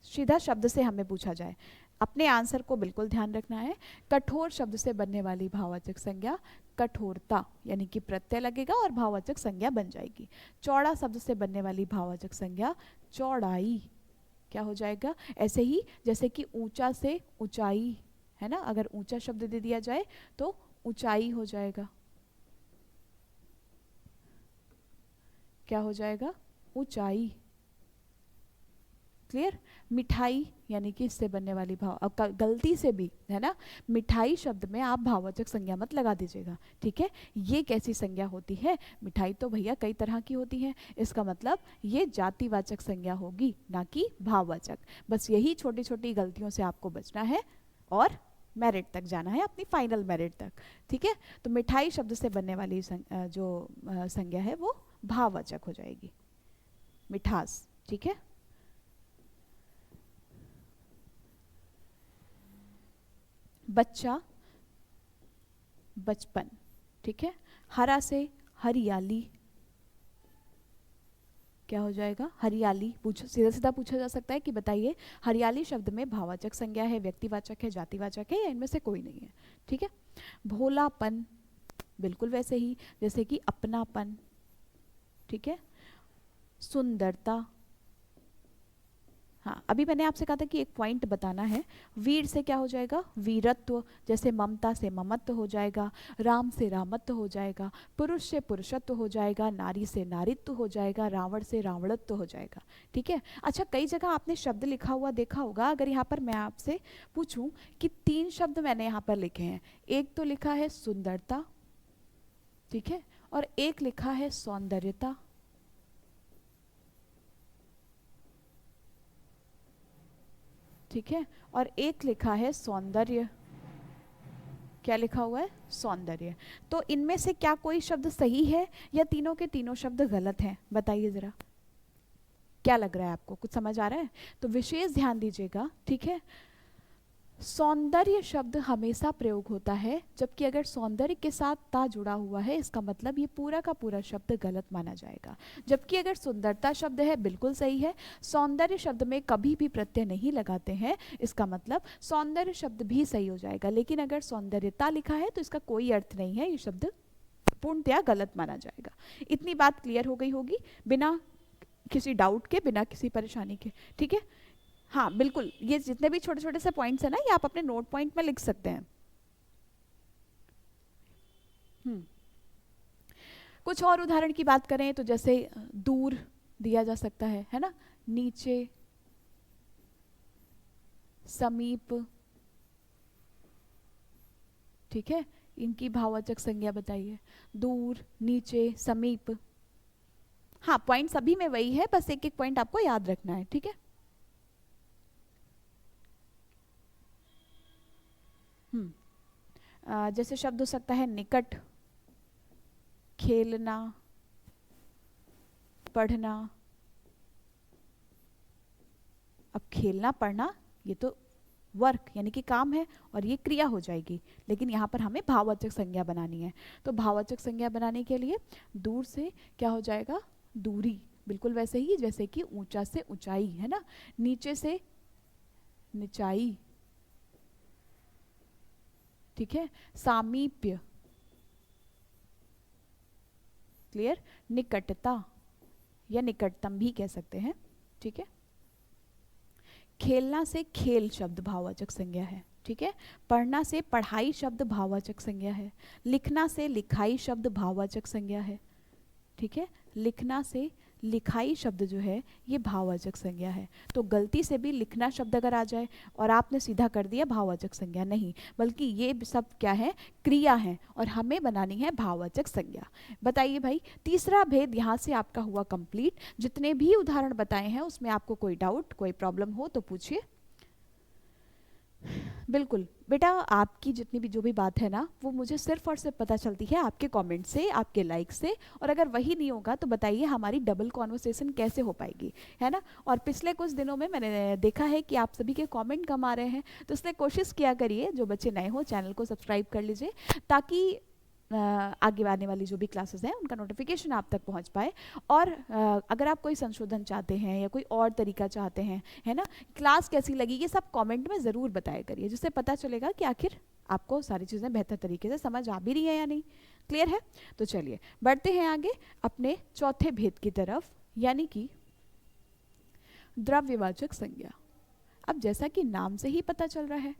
सीधा शब्द से हमें पूछा जाए, अपने आंसर को बिल्कुल ध्यान रखना है। कठोर शब्द से बनने वाली भाववाचक संज्ञा कठोरता, यानी कि प्रत्यय लगेगा और भाववाचक संज्ञा बन जाएगी। चौड़ा शब्द से बनने वाली भाववाचक संज्ञा चौड़ाई, क्या हो जाएगा, ऐसे ही जैसे कि ऊंचा से ऊंचाई, है ना। अगर ऊंचा शब्द दे दिया जाए तो ऊंचाई हो जाएगा, क्या हो जाएगा, ऊंचाई। क्लियर। मिठाई यानी कि इससे बनने वाली भाव, अब गलती से भी, है ना, मिठाई शब्द में आप भाववाचक संज्ञा मत लगा दीजिएगा, ठीक है। ये कैसी संज्ञा होती है, मिठाई तो भैया कई तरह की होती है, इसका मतलब ये जातिवाचक संज्ञा होगी, ना कि भाववाचक। बस यही छोटी छोटी गलतियों से आपको बचना है और मेरिट तक जाना है, अपनी फाइनल मेरिट तक, ठीक है। तो मिठाई शब्द से बनने वाली जो संज्ञा है वो भाववाचक हो जाएगी, मिठास, ठीक है। बच्चा, बचपन, ठीक है। हरा से हरियाली, क्या हो जाएगा, हरियाली। सीधा सीधा पूछा जा सकता है कि बताइए हरियाली शब्द में भाववाचक संज्ञा है, व्यक्तिवाचक है, जातिवाचक है, या इनमें से कोई नहीं है, ठीक है। भोलापन, बिल्कुल वैसे ही जैसे कि अपनापन, ठीक है। सुंदरता, हाँ, अभी मैंने आपसे कहा था कि एक पॉइंट बताना है। वीर से क्या हो जाएगा, वीरत्व, जैसे ममता से ममत्व हो जाएगा, राम से रामत्व हो जाएगा, पुरुष से पुरुषत्व हो जाएगा, नारी से नारीत्व हो जाएगा, रावण से रावणत्व हो जाएगा, ठीक है। अच्छा, कई जगह आपने शब्द लिखा हुआ देखा होगा। अगर यहाँ पर मैं आपसे पूछूं कि 3 शब्द मैंने यहाँ पर लिखे हैं, एक तो लिखा है सुंदरता, ठीक है, और एक लिखा है सौंदर्यता, ठीक है, और एक लिखा है सौंदर्य। क्या लिखा हुआ है? सौंदर्य। तो इनमें से क्या कोई शब्द सही है या तीनों के तीनों शब्द गलत हैं? बताइए जरा, क्या लग रहा है आपको? कुछ समझ आ रहा है? तो विशेष ध्यान दीजिएगा, ठीक है। सौंदर्य शब्द हमेशा प्रयोग होता है, जबकि अगर सौंदर्य के साथ ता जुड़ा हुआ है इसका मतलब ये पूरा का पूरा शब्द गलत माना जाएगा। जबकि अगर सुंदरता शब्द है बिल्कुल सही है। सौंदर्य शब्द में कभी भी प्रत्यय नहीं लगाते हैं, इसका मतलब सौंदर्य शब्द भी सही हो जाएगा। लेकिन अगर सौंदर्यता लिखा है तो इसका कोई अर्थ नहीं है, ये शब्द पूर्णतया गलत माना जाएगा। इतनी बात क्लियर हो गई होगी, बिना किसी डाउट के, बिना किसी परेशानी के, ठीक है। हाँ बिल्कुल, ये जितने भी छोटे छोटे से पॉइंट्स है ना, ये आप अपने नोट पॉइंट में लिख सकते हैं। कुछ और उदाहरण की बात करें तो जैसे दूर दिया जा सकता है ना, नीचे, समीप, ठीक है। इनकी भाववाचक संज्ञा बताइए। दूर, नीचे, समीप। हाँ, पॉइंट सभी में वही है, बस एक एक पॉइंट आपको याद रखना है, ठीक है। जैसे शब्द हो सकता है निकट, खेलना, पढ़ना। अब खेलना पढ़ना ये तो वर्क यानी कि काम है और ये क्रिया हो जाएगी, लेकिन यहाँ पर हमें भाववाचक संज्ञा बनानी है। तो भाववाचक संज्ञा बनाने के लिए दूर से क्या हो जाएगा? दूरी, बिल्कुल वैसे ही जैसे कि ऊंचा से ऊंचाई, है ना। नीचे से निचाई, ठीक है। सामीप्य, क्लियर। निकटता या निकटतम भी कह सकते हैं, ठीक है। खेलना से खेल शब्द भाववाचक संज्ञा है, ठीक है। पढ़ना से पढ़ाई शब्द भाववाचक संज्ञा है। लिखना से लिखाई शब्द भाववाचक संज्ञा है, ठीक है। लिखना से लिखाई शब्द जो है ये भाववाचक संज्ञा है। तो गलती से भी लिखना शब्द अगर आ जाए और आपने सीधा कर दिया भाववाचक संज्ञा, नहीं, बल्कि ये सब क्या है? क्रिया है, और हमें बनानी है भाववाचक संज्ञा। बताइए भाई, तीसरा भेद यहाँ से आपका हुआ कंप्लीट। जितने भी उदाहरण बताए हैं उसमें आपको कोई डाउट, कोई प्रॉब्लम हो तो पूछिए। बिल्कुल बेटा, आपकी जितनी भी जो भी बात है ना, वो मुझे सिर्फ और सिर्फ पता चलती है आपके कमेंट से, आपके लाइक से। और अगर वही नहीं होगा तो बताइए हमारी डबल कॉन्वर्सेशन कैसे हो पाएगी, है ना। और पिछले कुछ दिनों में मैंने देखा है कि आप सभी के कमेंट कम आ रहे हैं, तो इसलिए कोशिश किया करिए, जो बच्चे नए हो चैनल को सब्सक्राइब कर लीजिए, ताकि आगे आने वाली जो भी क्लासेस हैं उनका नोटिफिकेशन आप तक पहुंच पाए। और अगर आप कोई संशोधन चाहते हैं या कोई और तरीका चाहते हैं, है ना, क्लास कैसी लगी, ये सब कमेंट में ज़रूर बताया करिए, जिससे पता चलेगा कि आखिर आपको सारी चीज़ें बेहतर तरीके से समझ आ भी रही है या नहीं। क्लियर है? तो चलिए बढ़ते हैं आगे अपने चौथे भेद की तरफ, यानी कि द्रव्यवाचक संज्ञा। अब जैसा कि नाम से ही पता चल रहा है,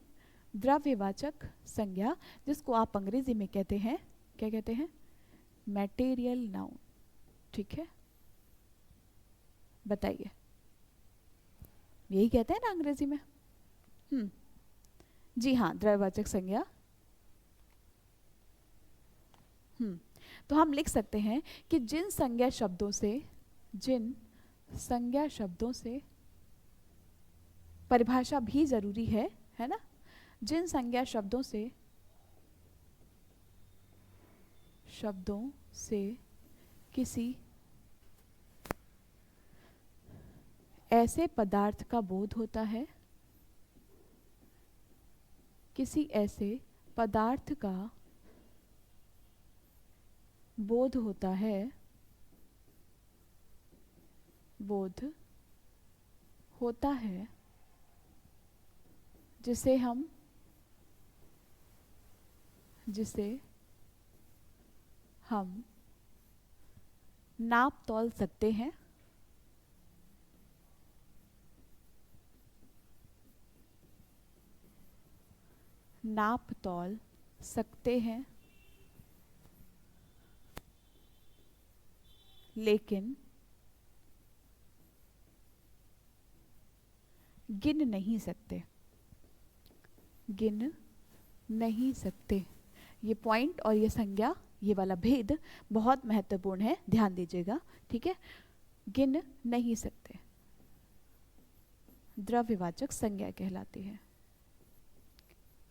द्रव्यवाचक संज्ञा, जिसको आप अंग्रेजी में कहते हैं, क्या कहते हैं? मैटेरियल नाउन, ठीक है। बताइए, यही कहते हैं ना अंग्रेजी में? जी हाँ, द्रव्यवाचक संज्ञा। तो हम लिख सकते हैं कि जिन संज्ञा शब्दों से परिभाषा भी जरूरी है ना। जिन संज्ञा शब्दों से किसी ऐसे पदार्थ का बोध होता है, किसी ऐसे पदार्थ का बोध होता है, बोध होता है, जिसे हम नाप तौल सकते हैं, नाप तौल सकते हैं, लेकिन गिन नहीं सकते, गिन नहीं सकते। ये पॉइंट और ये संज्ञा ये वाला भेद बहुत महत्वपूर्ण है, ध्यान दीजिएगा, ठीक है। गिन नहीं सकते द्रव्यवाचक संज्ञा कहलाती है।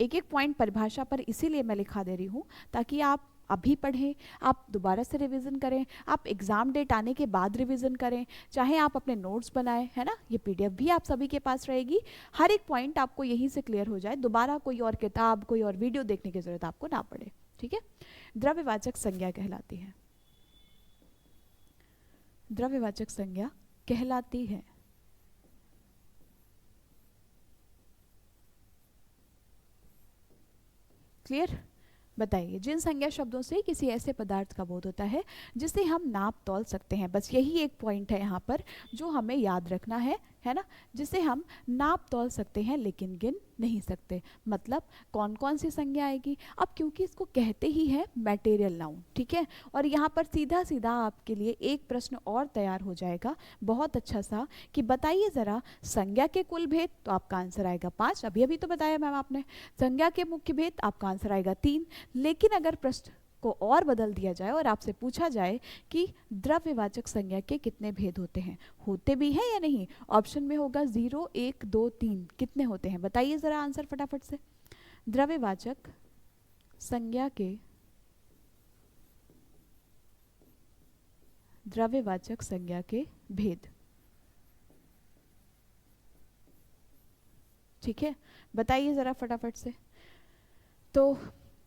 एक एक पॉइंट परिभाषा पर इसीलिए मैं लिखा दे रही हूँ ताकि आप अभी पढ़ें, आप दोबारा से रिवीजन करें, आप एग्जाम डेट आने के बाद रिवीजन करें, चाहे आप अपने नोट्स बनाएं, है ना। ये पीडीएफ भी आप सभी के पास रहेगी, हर एक पॉइंट आपको यहीं से क्लियर हो जाए, दोबारा कोई और किताब कोई और वीडियो देखने की जरूरत आपको ना पड़े, ठीक है। द्रव्यवाचक संज्ञा कहलाती है, द्रव्यवाचक संज्ञा कहलाती है। क्लियर? बताइए, जिन संज्ञा शब्दों से किसी ऐसे पदार्थ का बोध होता है जिसे हम नाप तौल सकते हैं, बस यही एक पॉइंट है यहाँ पर जो हमें याद रखना है ना, जिसे हम नाप तौल सकते हैं लेकिन गिन नहीं सकते। मतलब कौन कौन सी संज्ञा आएगी? अब क्योंकि इसको कहते ही है मैटेरियल नाउन, ठीक है। और यहाँ पर सीधा सीधा आपके लिए एक प्रश्न और तैयार हो जाएगा बहुत अच्छा सा, कि बताइए ज़रा संज्ञा के कुल भेद, तो आपका आंसर आएगा 5, अभी अभी तो बताया मैम आपने। संज्ञा के मुख्य भेद, आपका आंसर आएगा 3। लेकिन अगर प्रश्न को और बदल दिया जाए और आपसे पूछा जाए कि द्रव्यवाचक संज्ञा के कितने भेद होते हैं, होते भी हैं या नहीं, ऑप्शन में होगा 0, 1, 2, 3, कितने होते हैं? बताइए जरा आंसर फटाफट से। द्रव्यवाचक संज्ञा के, द्रव्यवाचक संज्ञा के भेद, ठीक है, बताइए जरा फटाफट से। तो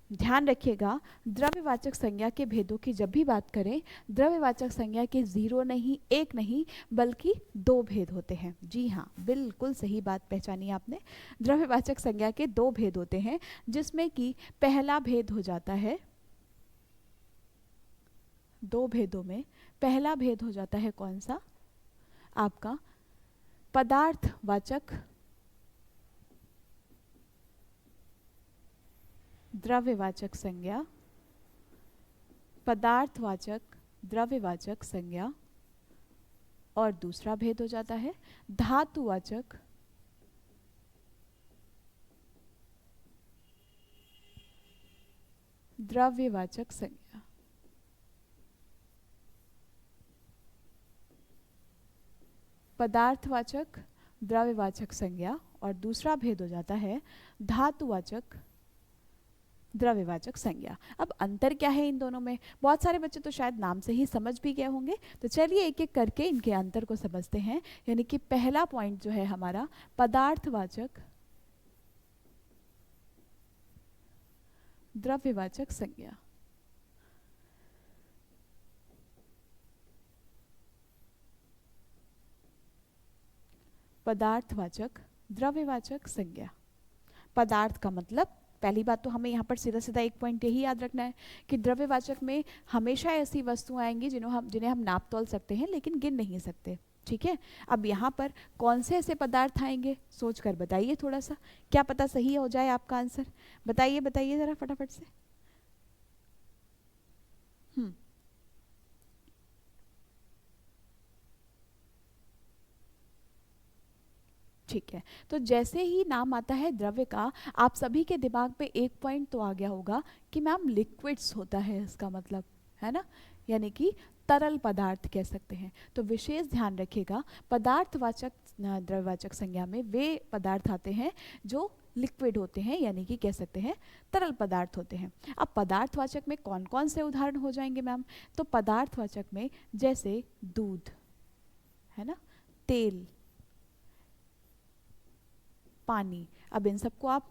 ध्यान रखिएगा, द्रव्यवाचक संज्ञा के भेदों की जब भी बात करें, द्रव्यवाचक संज्ञा के 0 नहीं, 1 नहीं, बल्कि 2 भेद होते हैं। जी हाँ, बिल्कुल सही बात पहचानी आपने। द्रव्यवाचक संज्ञा के 2 भेद होते हैं, जिसमें कि पहला भेद हो जाता है, 2 भेदों में पहला भेद हो जाता है कौन सा? आपका पदार्थवाचक द्रव्यवाचक संज्ञा, पदार्थवाचक द्रव्यवाचक संज्ञा। और दूसरा भेद हो जाता है धातुवाचक द्रव्यवाचक संज्ञा। पदार्थवाचक द्रव्यवाचक संज्ञा और दूसरा भेद हो जाता है धातुवाचक द्रव्यवाचक संज्ञा। अब अंतर क्या है इन दोनों में? बहुत सारे बच्चे तो शायद नाम से ही समझ भी गए होंगे, तो चलिए एक एक करके इनके अंतर को समझते हैं। यानी कि पहला पॉइंट जो है हमारा, पदार्थवाचक द्रव्यवाचक संज्ञा। पदार्थवाचक द्रव्यवाचक संज्ञा। पदार्थ का मतलब, पहली बात तो हमें यहाँ पर सीधा सीधा एक पॉइंट यही याद रखना है कि द्रव्यवाचक में हमेशा ऐसी वस्तुएं आएंगी जिन्हें हम नाप तौल सकते हैं लेकिन गिन नहीं सकते, ठीक है। अब यहाँ पर कौन से ऐसे पदार्थ आएंगे, सोचकर बताइए थोड़ा सा, क्या पता सही हो जाए आपका आंसर। बताइए बताइए जरा फटाफट से। ठीक है, तो जैसे ही नाम आता है द्रव्य का, आप सभी के दिमाग में एक पॉइंट तो आ गया होगा कि मैम लिक्विड्स होता है इसका मतलब, है ना, यानी कि तरल पदार्थ कह सकते हैं। तो विशेष ध्यान रखिएगा, पदार्थवाचक द्रव्यवाचक संज्ञा में वे पदार्थ आते हैं जो लिक्विड होते हैं, यानी कि कह सकते हैं तरल पदार्थ होते हैं। अब पदार्थवाचक में कौन कौन से उदाहरण हो जाएंगे मैम? तो पदार्थवाचक में जैसे दूध, है ना, तेल, पानी। अब इन सबको आप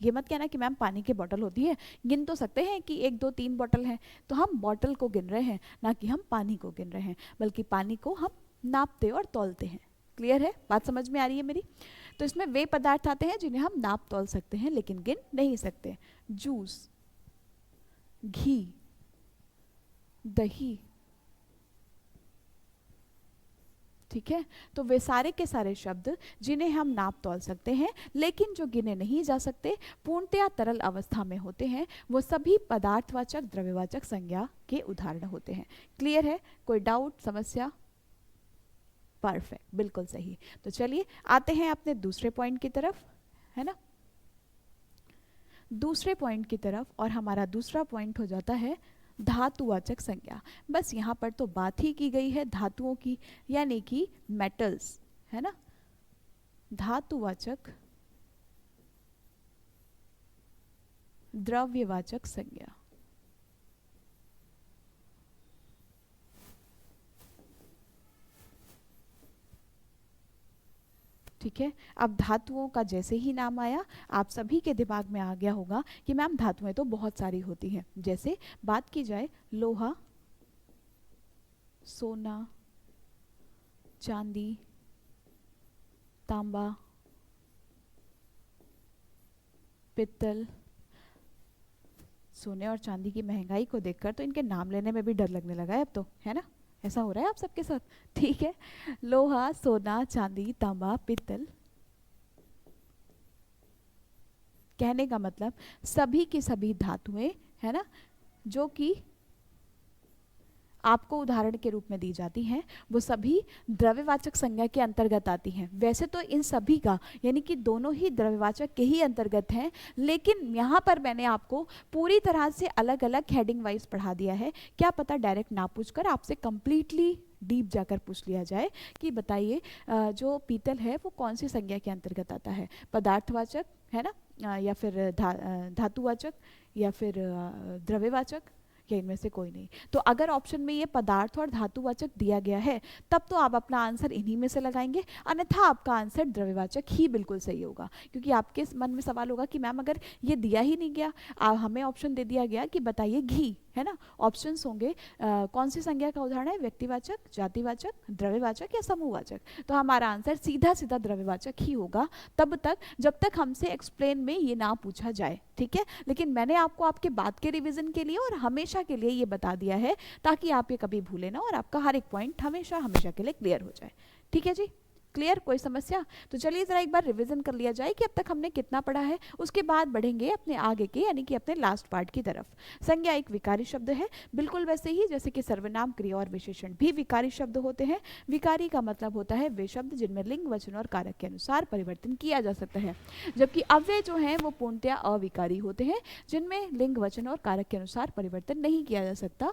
ये मत कहना कि मैम पानी की बोतल होती है, गिन तो सकते हैं कि 1, 2, 3 बोतल हैं, तो हम बोतल को गिन रहे हैं, ना कि हम पानी को गिन रहे हैं, बल्कि पानी को हम नापते और तौलते हैं। क्लियर है? बात समझ में आ रही है मेरी? तो इसमें वे पदार्थ आते हैं जिन्हें हम नाप तौल सकते हैं लेकिन गिन नहीं सकते। जूस, घी, दही, ठीक है। तो वे सारे के सारे शब्द जिन्हें हम नाप तौल सकते हैं लेकिन जो गिने नहीं जा सकते, पूर्णतया तरल अवस्था में होते हैं, वो सभी पदार्थवाचक द्रव्यवाचक संज्ञा के उदाहरण होते हैं। क्लियर है? कोई डाउट, समस्या? परफेक्ट, बिल्कुल सही। तो चलिए आते हैं अपने दूसरे पॉइंट की तरफ, है ना, दूसरे पॉइंट की तरफ। और हमारा दूसरा पॉइंट हो जाता है धातुवाचक संज्ञा। बस यहाँ पर तो बात ही की गई है धातुओं की, यानी कि मेटल्स, है ना। धातुवाचक द्रव्यवाचक संज्ञा। ठीक है, अब धातुओं का जैसे ही नाम आया आप सभी के दिमाग में आ गया होगा कि मैम धातुएं तो बहुत सारी होती हैं। जैसे बात की जाए लोहा, सोना, चांदी, तांबा, पित्तल। सोने और चांदी की महंगाई को देखकर तो इनके नाम लेने में भी डर लगने लगा है अब तो, है ना। ऐसा हो रहा है आप सबके साथ। ठीक है, लोहा, सोना, चांदी, तांबा, पित्तल, कहने का मतलब सभी की सभी धातुएं, है ना, जो कि आपको उदाहरण के रूप में दी जाती हैं, वो सभी द्रव्यवाचक संज्ञा के अंतर्गत आती हैं। वैसे तो इन सभी का यानी कि दोनों ही द्रव्यवाचक के ही अंतर्गत हैं, लेकिन यहाँ पर मैंने आपको पूरी तरह से अलग अलग हेडिंग वाइज पढ़ा दिया है। क्या पता डायरेक्ट ना पूछकर आपसे कंप्लीटली डीप जाकर पूछ लिया जाए कि बताइए जो पीतल है वो कौन सी संज्ञा के अंतर्गत आता है, पदार्थवाचक, है ना, या फिर धातुवाचक, या फिर द्रव्यवाचक, या इनमें से कोई नहीं। तो अगर ऑप्शन में ये पदार्थ और धातुवाचक दिया गया है तब तो आप अपना आंसर इन्हीं में से लगाएंगे, अन्यथा आपका आंसर द्रव्यवाचक ही बिल्कुल सही होगा। क्योंकि आपके मन में सवाल होगा कि मैम अगर ये दिया ही नहीं गया, हमें ऑप्शन दे दिया गया कि बताइए घी, है ना, ऑप्शंस होंगे कौन सी संज्ञा का उदाहरण है, व्यक्तिवाचक, जातिवाचक, द्रव्यवाचक या समूहवाचक। तो हमारा आंसर सीधा सीधा द्रव्यवाचक ही होगा तब तक जब तक हमसे एक्सप्लेन में ये ना पूछा जाए। ठीक है, लेकिन मैंने आपको आपके बात के रिवीजन के लिए और हमेशा के लिए ये बता दिया है ताकि आप ये कभी भूले ना और आपका हर एक पॉइंट हमेशा हमेशा के लिए क्लियर हो जाए। ठीक है जी, क्लियर, कोई समस्या? तो चलिए जरा एक बार रिवीजन कर लिया जाए कि अब तक हमने कितना पढ़ा है, उसके बाद बढ़ेंगे अपने आगे के यानी कि अपने लास्ट पार्ट की तरफ। संज्ञा एक विकारी शब्द है, बिल्कुल वैसे ही जैसे कि सर्वनाम, क्रिया और विशेषण भी विकारी शब्द होते हैं। विकारी का मतलब होता है वे शब्द जिनमें लिंग, वचन और कारक के अनुसार परिवर्तन किया जा सकता है, जबकि अव्यय जो हैं वो पूर्णतया अविकारी होते हैं, जिनमें लिंग, वचन और कारक के अनुसार परिवर्तन नहीं किया जा सकता।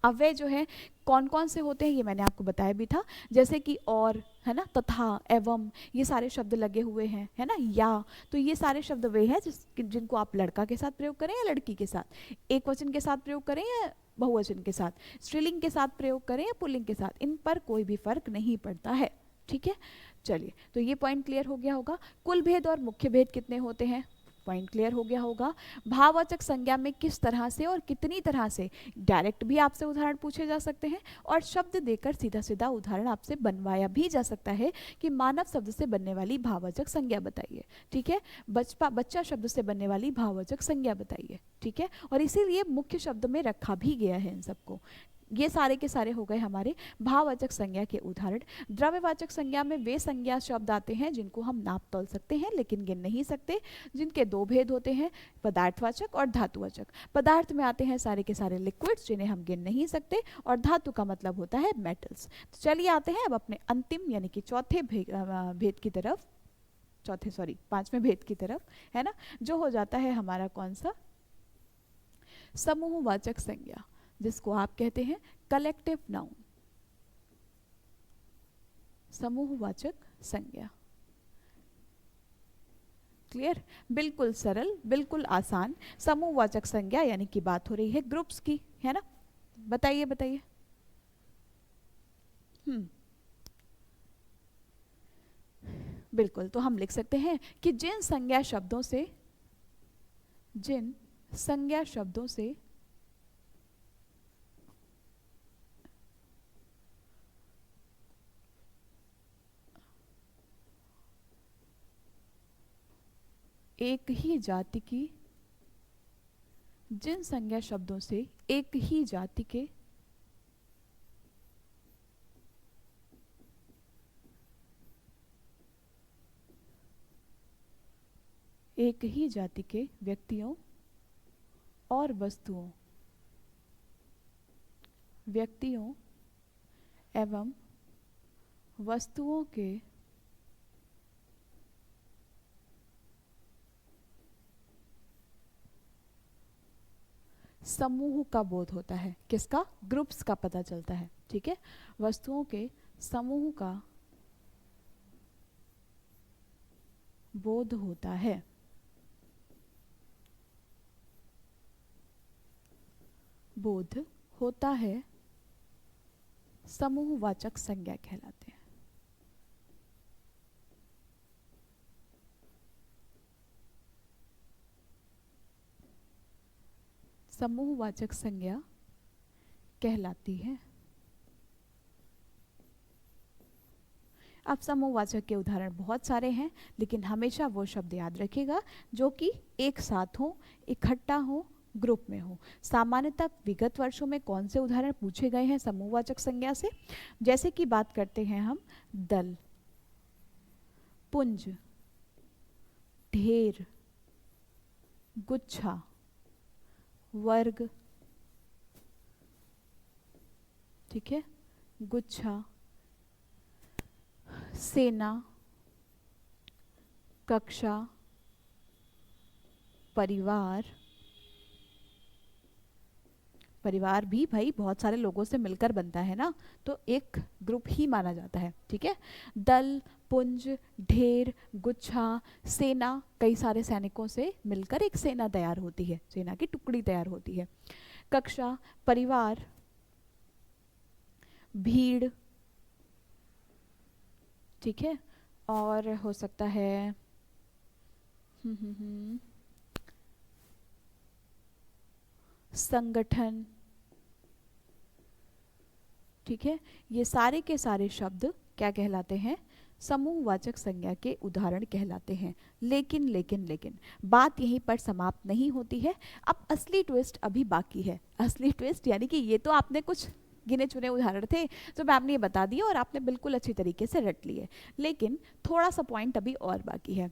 अव्यय जो है कौन कौन से होते हैं ये मैंने आपको बताया भी था, जैसे कि और, है ना, तथा, एवं, ये सारे शब्द लगे हुए हैं, है ना, या। तो ये सारे शब्द वे हैं जिनको आप लड़का के साथ प्रयोग करें या लड़की के साथ, एक वचन के साथ प्रयोग करें या बहुवचन के साथ, स्त्रीलिंग के साथ प्रयोग करें या पुल्लिंग के साथ, इन पर कोई भी फर्क नहीं पड़ता है। ठीक है, चलिए तो ये पॉइंट क्लियर हो गया होगा। कुल भेद और मुख्य भेद कितने होते हैं, पॉइंट क्लियर हो गया होगा। भाववाचक संज्ञा में किस तरह से और कितनी तरह से डायरेक्ट भी आपसे उदाहरण पूछे जा सकते हैं और शब्द देकर सीधा सीधा उदाहरण आपसे बनवाया भी जा सकता है कि मानव शब्द से बनने वाली भाववाचक संज्ञा बताइए। ठीक है, बच्चा शब्द से बनने वाली भाववाचक संज्ञा बताइए। ठीक है, और इसीलिए मुख्य शब्द में रखा भी गया है इन सबको। ये सारे के सारे हो गए हमारे भाववाचक संज्ञा के उदाहरण। द्रव्यवाचक संज्ञा में वे संज्ञा शब्द आते हैं जिनको हम नाप तोल सकते हैं लेकिन गिन नहीं सकते, जिनके दो भेद होते हैं, पदार्थवाचक और धातुवाचक। पदार्थ में आते हैं सारे के सारे लिक्विड्स जिन्हें हम गिन नहीं सकते, और धातु का मतलब होता है मेटल्स। तो चलिए आते हैं अब अपने अंतिम यानी कि चौथे भेद की तरफ, पांचवें भेद की तरफ, है ना, जो हो जाता है हमारा कौन सा, समूहवाचक संज्ञा, जिसको आप कहते हैं कलेक्टिव नाउन। समूहवाचक संज्ञा, क्लियर, बिल्कुल सरल, बिल्कुल आसान। समूहवाचक संज्ञा यानी कि बात हो रही है ग्रुप्स की, है ना, बताइए बताइए। बिल्कुल, तो हम लिख सकते हैं कि जिन संज्ञा शब्दों से एक ही जाति की, जिन संज्ञा शब्दों से एक ही जाति के व्यक्तियों और एवं वस्तुओं के समूह का बोध होता है। किसका? ग्रुप्स का पता चलता है। ठीक है, वस्तुओं के समूह का बोध होता है। बोध होता है, समूहवाचक संज्ञा कहलाते हैं। समूहवाचक संज्ञा कहलाती है। अब समूहवाचक के उदाहरण बहुत सारे हैं, लेकिन हमेशा वो शब्द याद रखिएगा जो कि एक साथ हो, इकट्ठा हो, ग्रुप में हो। सामान्यतः विगत वर्षों में कौन से उदाहरण पूछे गए हैं समूहवाचक संज्ञा से? जैसे कि बात करते हैं हम दल, पुंज, ढेर, गुच्छा, वर्ग, ठीक है, गुच्छा, सेना, कक्षा, परिवार। परिवार भी भाई बहुत सारे लोगों से मिलकर बनता है ना, तो एक ग्रुप ही माना जाता है। ठीक है, दल, पुंज, ढेर, गुच्छा, सेना, कई सारे सैनिकों से मिलकर एक सेना तैयार होती है, सेना की टुकड़ी तैयार होती है। कक्षा, परिवार, भीड़, ठीक है, और हो सकता है संगठन। ठीक है, ये सारे के सारे शब्द क्या कहलाते हैं? समूहवाचक संज्ञा के उदाहरण कहलाते हैं। लेकिन लेकिन लेकिन बात यहीं पर समाप्त नहीं होती है। अब असली ट्विस्ट अभी बाकी है। असली ट्विस्ट यानी कि ये तो आपने कुछ गिने चुने उदाहरण थे जो मैम ने ये बता दिए और आपने बिल्कुल अच्छी तरीके से रट लिए, लेकिन थोड़ा सा पॉइंट अभी और बाकी है।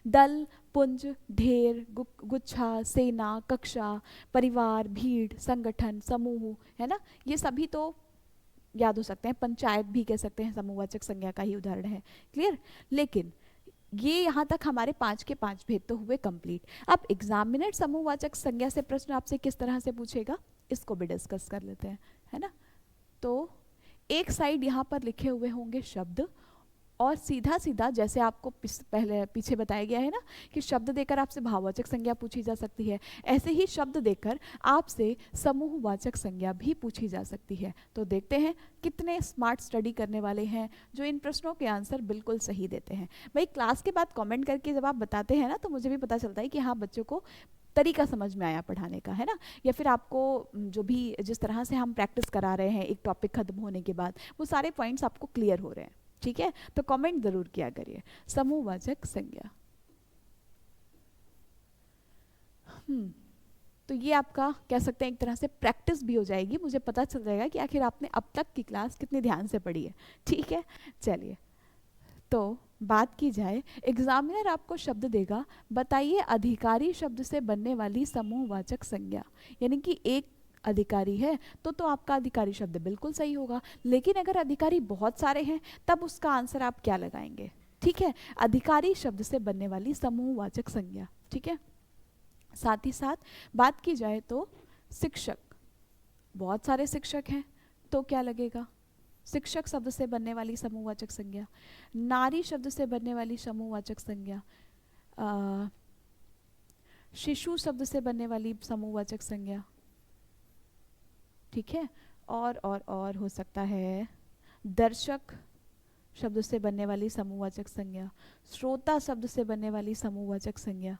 दल, पुंज, ढेर, गुच्छा, सेना, कक्षा, परिवार, भीड़, संगठन, समूह, है ना, ये सभी तो याद हो सकते हैं। पंचायत भी कह सकते हैं, समूहवाचक संज्ञा का ही उदाहरण है। क्लियर? लेकिन ये यहाँ तक हमारे 5 के 5 भेद तो हुए कंप्लीट। अब एग्जामिनर समूहवाचक संज्ञा से प्रश्न आपसे किस तरह से पूछेगा, इसको भी डिस्कस कर लेते हैं, है ना। तो एक साइड यहाँ पर लिखे हुए होंगे शब्द, और सीधा सीधा जैसे आपको पहले पीछे बताया गया है ना कि शब्द देकर आपसे भाववाचक संज्ञा पूछी जा सकती है, ऐसे ही शब्द देकर आपसे समूहवाचक संज्ञा भी पूछी जा सकती है। तो देखते हैं कितने स्मार्ट स्टडी करने वाले हैं जो इन प्रश्नों के आंसर बिल्कुल सही देते हैं। भाई क्लास के बाद कमेंट करके जब आप बताते हैं ना, तो मुझे भी पता चलता है कि हाँ, बच्चों को तरीका समझ में आया पढ़ाने का, है ना, या फिर आपको जो भी जिस तरह से हम प्रैक्टिस करा रहे हैं एक टॉपिक खत्म होने के बाद, वो सारे पॉइंट्स आपको क्लियर हो रहे हैं। ठीक है, तो कमेंट जरूर किया करिए। समूहवाचक संज्ञा, तो ये आपका कह सकते हैं एक तरह से प्रैक्टिस भी हो जाएगी, मुझे पता चल जाएगा कि आखिर आपने अब तक की क्लास कितने ध्यान से पढ़ी है। ठीक है, चलिए, तो बात की जाए, एग्जामिनर आपको शब्द देगा, बताइए अधिकारी शब्द से बनने वाली समूहवाचक संज्ञा। यानी कि एक अधिकारी है तो आपका अधिकारी शब्द बिल्कुल सही होगा, लेकिन अगर अधिकारी बहुत सारे हैं तब उसका आंसर आप क्या लगाएंगे? ठीक है, अधिकारी शब्द से बनने वाली समूहवाचक संज्ञा। ठीक है, साथ ही साथ बात की जाए तो शिक्षक, बहुत सारे शिक्षक हैं तो क्या लगेगा? शिक्षक शब्द से बनने वाली समूहवाचक संज्ञा। नारी शब्द से बनने वाली समूहवाचक संज्ञा, शिशु शब्द से बनने वाली समूहवाचक संज्ञा। ठीक है, और हो सकता है दर्शक शब्द से बनने वाली समूहवाचक संज्ञा, श्रोता शब्द से बनने वाली समूहवाचक संज्ञा।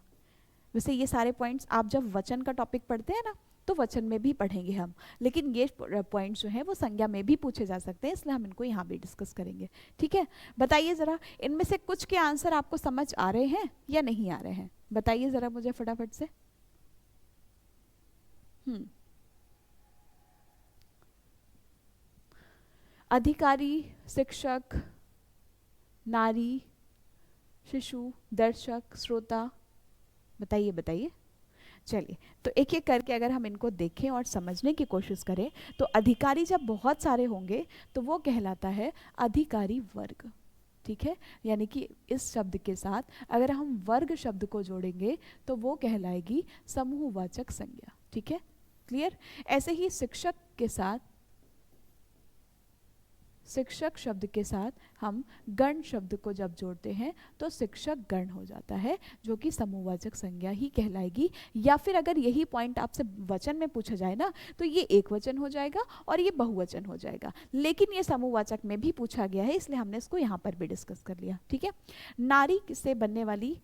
वैसे ये सारे पॉइंट्स आप जब वचन का टॉपिक पढ़ते हैं ना, तो वचन में भी पढ़ेंगे हम, लेकिन ये पॉइंट्स जो हैं वो संज्ञा में भी पूछे जा सकते हैं, इसलिए हम इनको यहाँ भी डिस्कस करेंगे। ठीक है, बताइए ज़रा इनमें से कुछ के आंसर आपको समझ आ रहे हैं या नहीं आ रहे हैं? बताइए ज़रा मुझे फटाफट से। अधिकारी, शिक्षक, नारी, शिशु, दर्शक, श्रोता, बताइए बताइए। चलिए, तो एक एक करके अगर हम इनको देखें और समझने की कोशिश करें, तो अधिकारी जब बहुत सारे होंगे तो वो कहलाता है अधिकारी वर्ग। ठीक है, यानी कि इस शब्द के साथ अगर हम वर्ग शब्द को जोड़ेंगे तो वो कहलाएगी समूहवाचक संज्ञा। ठीक है, क्लियर। ऐसे ही शिक्षक के साथ, शिक्षक शब्द के साथ हम गण शब्द को जब जोड़ते हैं तो शिक्षक गण हो जाता है, जो कि समूहवाचक संज्ञा ही कहलाएगी। या फिर अगर यही पॉइंट आपसे वचन में पूछा जाए ना तो ये एक वचन हो जाएगा और ये बहुवचन हो जाएगा, लेकिन ये समूहवाचक में भी पूछा गया है इसलिए हमने इसको यहाँ पर भी डिस्कस कर लिया। ठीक है, नारी से बनने वाली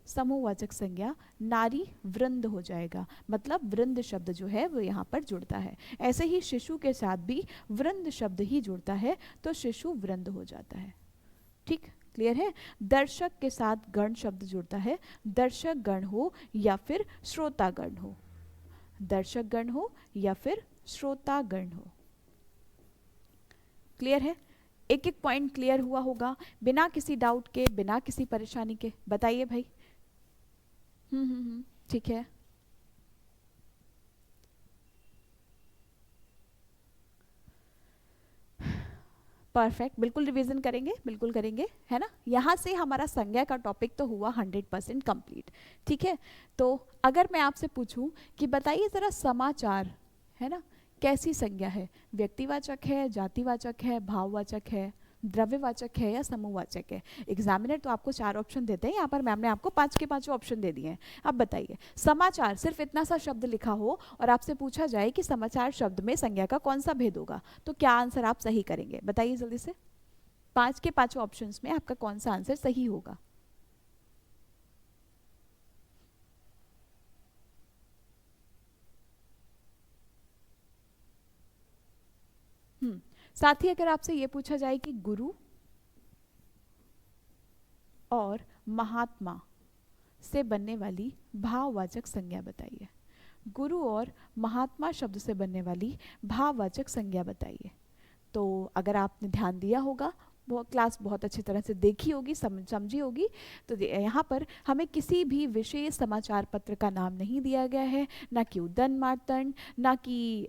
समूहवाचक संज्ञा नारी वृंद हो जाएगा, मतलब वृंद शब्द जो है वो यहाँ पर जुड़ता है। ऐसे ही शिशु के साथ भी वृंद शब्द ही जुड़ता है तो शिशु वृंद हो जाता है। ठीक, क्लियर है। दर्शक के साथ गण शब्द जुड़ता है, दर्शक गण हो या फिर श्रोता गण हो, दर्शक गण हो या फिर श्रोता गण हो। क्लियर है, एक एक पॉइंट क्लियर हुआ होगा बिना किसी डाउट के, बिना किसी परेशानी के। बताइए भाई। ठीक है, परफेक्ट, बिल्कुल रिवीजन करेंगे, बिल्कुल करेंगे, है ना। यहाँ से हमारा संज्ञा का टॉपिक तो हुआ 100% कंप्लीट। ठीक है, तो अगर मैं आपसे पूछूं कि बताइए जरा समाचार, है ना, कैसी संज्ञा है? व्यक्तिवाचक है, जातिवाचक है, भाववाचक है, द्रव्यवाचक है या समूहवाचक है? एग्जामिनर तो आपको 4 ऑप्शन देते हैं, यहाँ पर मैम ने आपको 5 के 5 ऑप्शन दे दिए हैं। अब बताइए, समाचार सिर्फ इतना सा शब्द लिखा हो और आपसे पूछा जाए कि समाचार शब्द में संज्ञा का कौन सा भेद होगा, तो क्या आंसर आप सही करेंगे? बताइए जल्दी से, 5 के 5 ऑप्शंस में आपका कौन सा आंसर सही होगा? साथ ही अगर आपसे ये पूछा जाए कि गुरु और महात्मा से बनने वाली भाववाचक संज्ञा बताइए, गुरु और महात्मा शब्द से बनने वाली भाववाचक संज्ञा बताइए। तो अगर आपने ध्यान दिया होगा, वो क्लास बहुत अच्छी तरह से देखी होगी, समझी होगी, तो यहाँ पर हमें किसी भी विशेष समाचार पत्र का नाम नहीं दिया गया है, ना कि उदयन मार्तंड, ना कि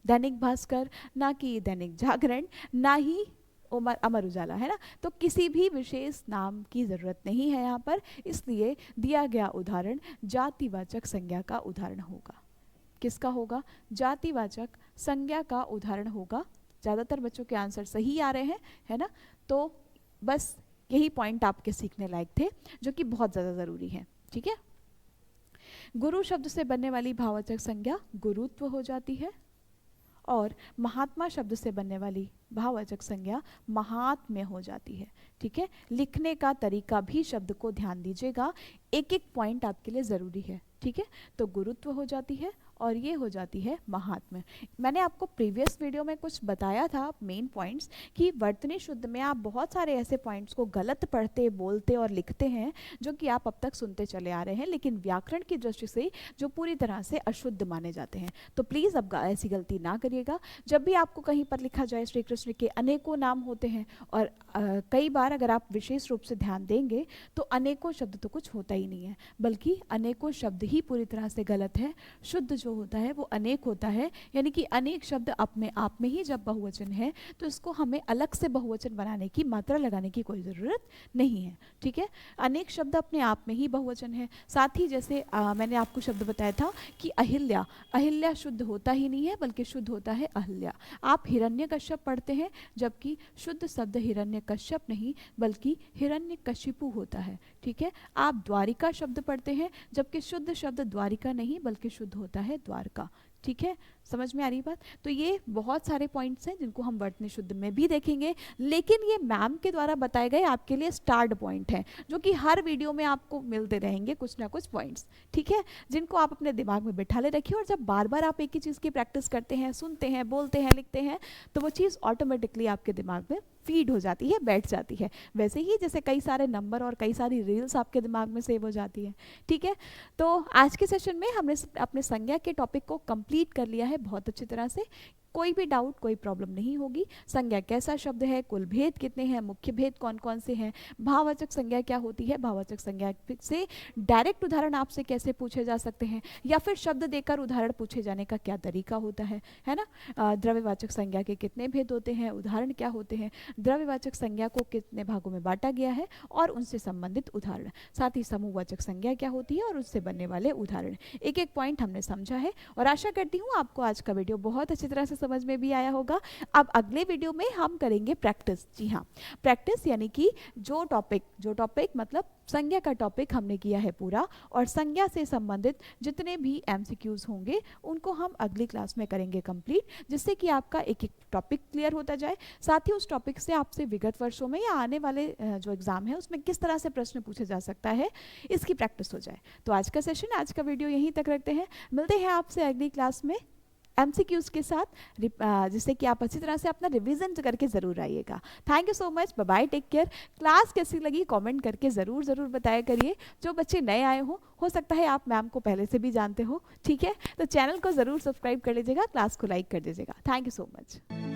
दैनिक भास्कर, ना कि दैनिक जागरण, ना ही अमर उजाला, है ना। तो किसी भी विशेष नाम की जरूरत नहीं है यहाँ पर, इसलिए दिया गया उदाहरण जातिवाचक संज्ञा का उदाहरण होगा। किसका होगा? जातिवाचक संज्ञा का उदाहरण होगा। ज़्यादातर बच्चों के आंसर सही आ रहे हैं, है ना। तो बस यही पॉइंट आपके सीखने लायक थे, जो कि बहुत ज़्यादा ज़रूरी है। ठीक है, गुरु शब्द से बनने वाली भाववाचक संज्ञा गुरुत्व हो जाती है और महात्मा शब्द से बनने वाली भाववाचक संज्ञा महात्म्य हो जाती है। ठीक है, लिखने का तरीका भी शब्द को ध्यान दीजिएगा, एक एक पॉइंट आपके लिए ज़रूरी है। ठीक है, तो गुरुत्व हो जाती है और ये हो जाती है महात्म्य। मैंने आपको प्रीवियस वीडियो में कुछ बताया था मेन पॉइंट्स, कि वर्तनी शुद्ध में आप बहुत सारे ऐसे पॉइंट्स को गलत पढ़ते, बोलते और लिखते हैं जो कि आप अब तक सुनते चले आ रहे हैं, लेकिन व्याकरण की दृष्टि से जो पूरी तरह से अशुद्ध माने जाते हैं। तो प्लीज़ अब ऐसी गलती ना करिएगा। जब भी आपको कहीं पर लिखा जाए श्री कृष्ण के अनेकों नाम होते हैं, और कई बार अगर आप विशेष रूप से ध्यान देंगे तो अनेकों शब्द तो कुछ होता ही नहीं है, बल्कि अनेकों शब्द ही पूरी तरह से गलत है। शुद्ध जो होता है वो अनेक होता है, यानी कि अनेक शब्द अपने आप में ही जब बहुवचन है तो इसको हमें अलग से बहुवचन बनाने की, मात्रा लगाने की कोई ज़रूरत नहीं है। ठीक है, अनेक शब्द अपने आप में ही बहुवचन है। साथ ही जैसे मैंने आपको शब्द बताया था कि अहिल्या, अहिल्या शुद्ध होता ही नहीं है, बल्कि शुद्ध होता है अहिल्या। आप हिरण्यकश्यप पढ़ते हैं, जबकि शुद्ध शब्द हिरण्यकश्यप नहीं बल्कि हिरण्यकशिपु होता है। ठीक है, आप द्वारिका शब्द पढ़ते हैं, जबकि शुद्ध शब्द द्वारिका नहीं बल्कि शुद्ध होता है द्वारका। ठीक है, समझ में आ रही बात। तो ये बहुत सारे पॉइंट्स हैं जिनको हम वर्तनी शुद्ध में भी देखेंगे, लेकिन ये मैम के द्वारा बताए गए आपके लिए स्टार्ट पॉइंट हैं, जो कि हर वीडियो में आपको मिलते रहेंगे कुछ ना कुछ पॉइंट्स। ठीक है, जिनको आप अपने दिमाग में बैठा ले रखिए, और जब बार बार आप एक ही चीज़ की प्रैक्टिस करते हैं, सुनते हैं, बोलते हैं, लिखते हैं, तो वो चीज़ ऑटोमेटिकली आपके दिमाग में फीड हो जाती है, बैठ जाती है। वैसे ही जैसे कई सारे नंबर और कई सारी रील्स आपके दिमाग में सेव हो जाती है। ठीक है, तो आज के सेशन में हमने अपने संज्ञा के टॉपिक को कंप्लीट कर लिया है बहुत अच्छी तरह से। कोई भी डाउट, कोई प्रॉब्लम नहीं होगी। संज्ञा कैसा शब्द है, कुल भेद कितने हैं, मुख्य भेद कौन कौन से हैं, भाववाचक संज्ञा क्या होती है, भाववाचक संज्ञा से डायरेक्ट उदाहरण आपसे कैसे पूछे जा सकते हैं, या फिर शब्द देकर उदाहरण पूछे जाने का क्या तरीका होता है ना। द्रव्यवाचक संज्ञा के कितने भेद होते हैं, उदाहरण क्या होते हैं, द्रव्यवाचक संज्ञा को कितने भागों में बांटा गया है और उनसे संबंधित उदाहरण, साथ ही समूहवाचक संज्ञा क्या होती है और उससे बनने वाले उदाहरण। एक एक पॉइंट हमने समझा है और आशा करती हूँ आपको आज का वीडियो बहुत अच्छी तरह से समझ में भी आया होगा। अब अगले वीडियो में हम करेंगे प्रैक्टिस। जी हाँ, प्रैक्टिस यानी कि जो टॉपिक मतलब संज्ञा का टॉपिक हमने किया है पूरा, और संज्ञा से संबंधित जितने भी एमसीक्यूज होंगे उनको हम अगली क्लास में करेंगे कंप्लीट, जिससे कि आपका एक एक टॉपिक क्लियर होता जाए। साथ ही उस टॉपिक से आपसे विगत वर्षों में या आने वाले जो एग्जाम है उसमें किस तरह से प्रश्न पूछे जा सकता है, इसकी प्रैक्टिस हो जाए। तो आज का सेशन, आज का वीडियो यहीं तक रखते हैं। मिलते हैं आपसे अगली क्लास में एमसीक्यूज के साथ, जिससे कि आप अच्छी तरह से अपना रिवीजन करके ज़रूर आइएगा। Thank you so much, bye bye, take care. Class कैसी लगी कमेंट करके ज़रूर बताया करिए। जो बच्चे नए आए हो सकता है आप मैम को पहले से भी जानते हो, ठीक है, तो चैनल को ज़रूर सब्सक्राइब कर लीजिएगा, क्लास को लाइक कर दीजिएगा। Thank you so much.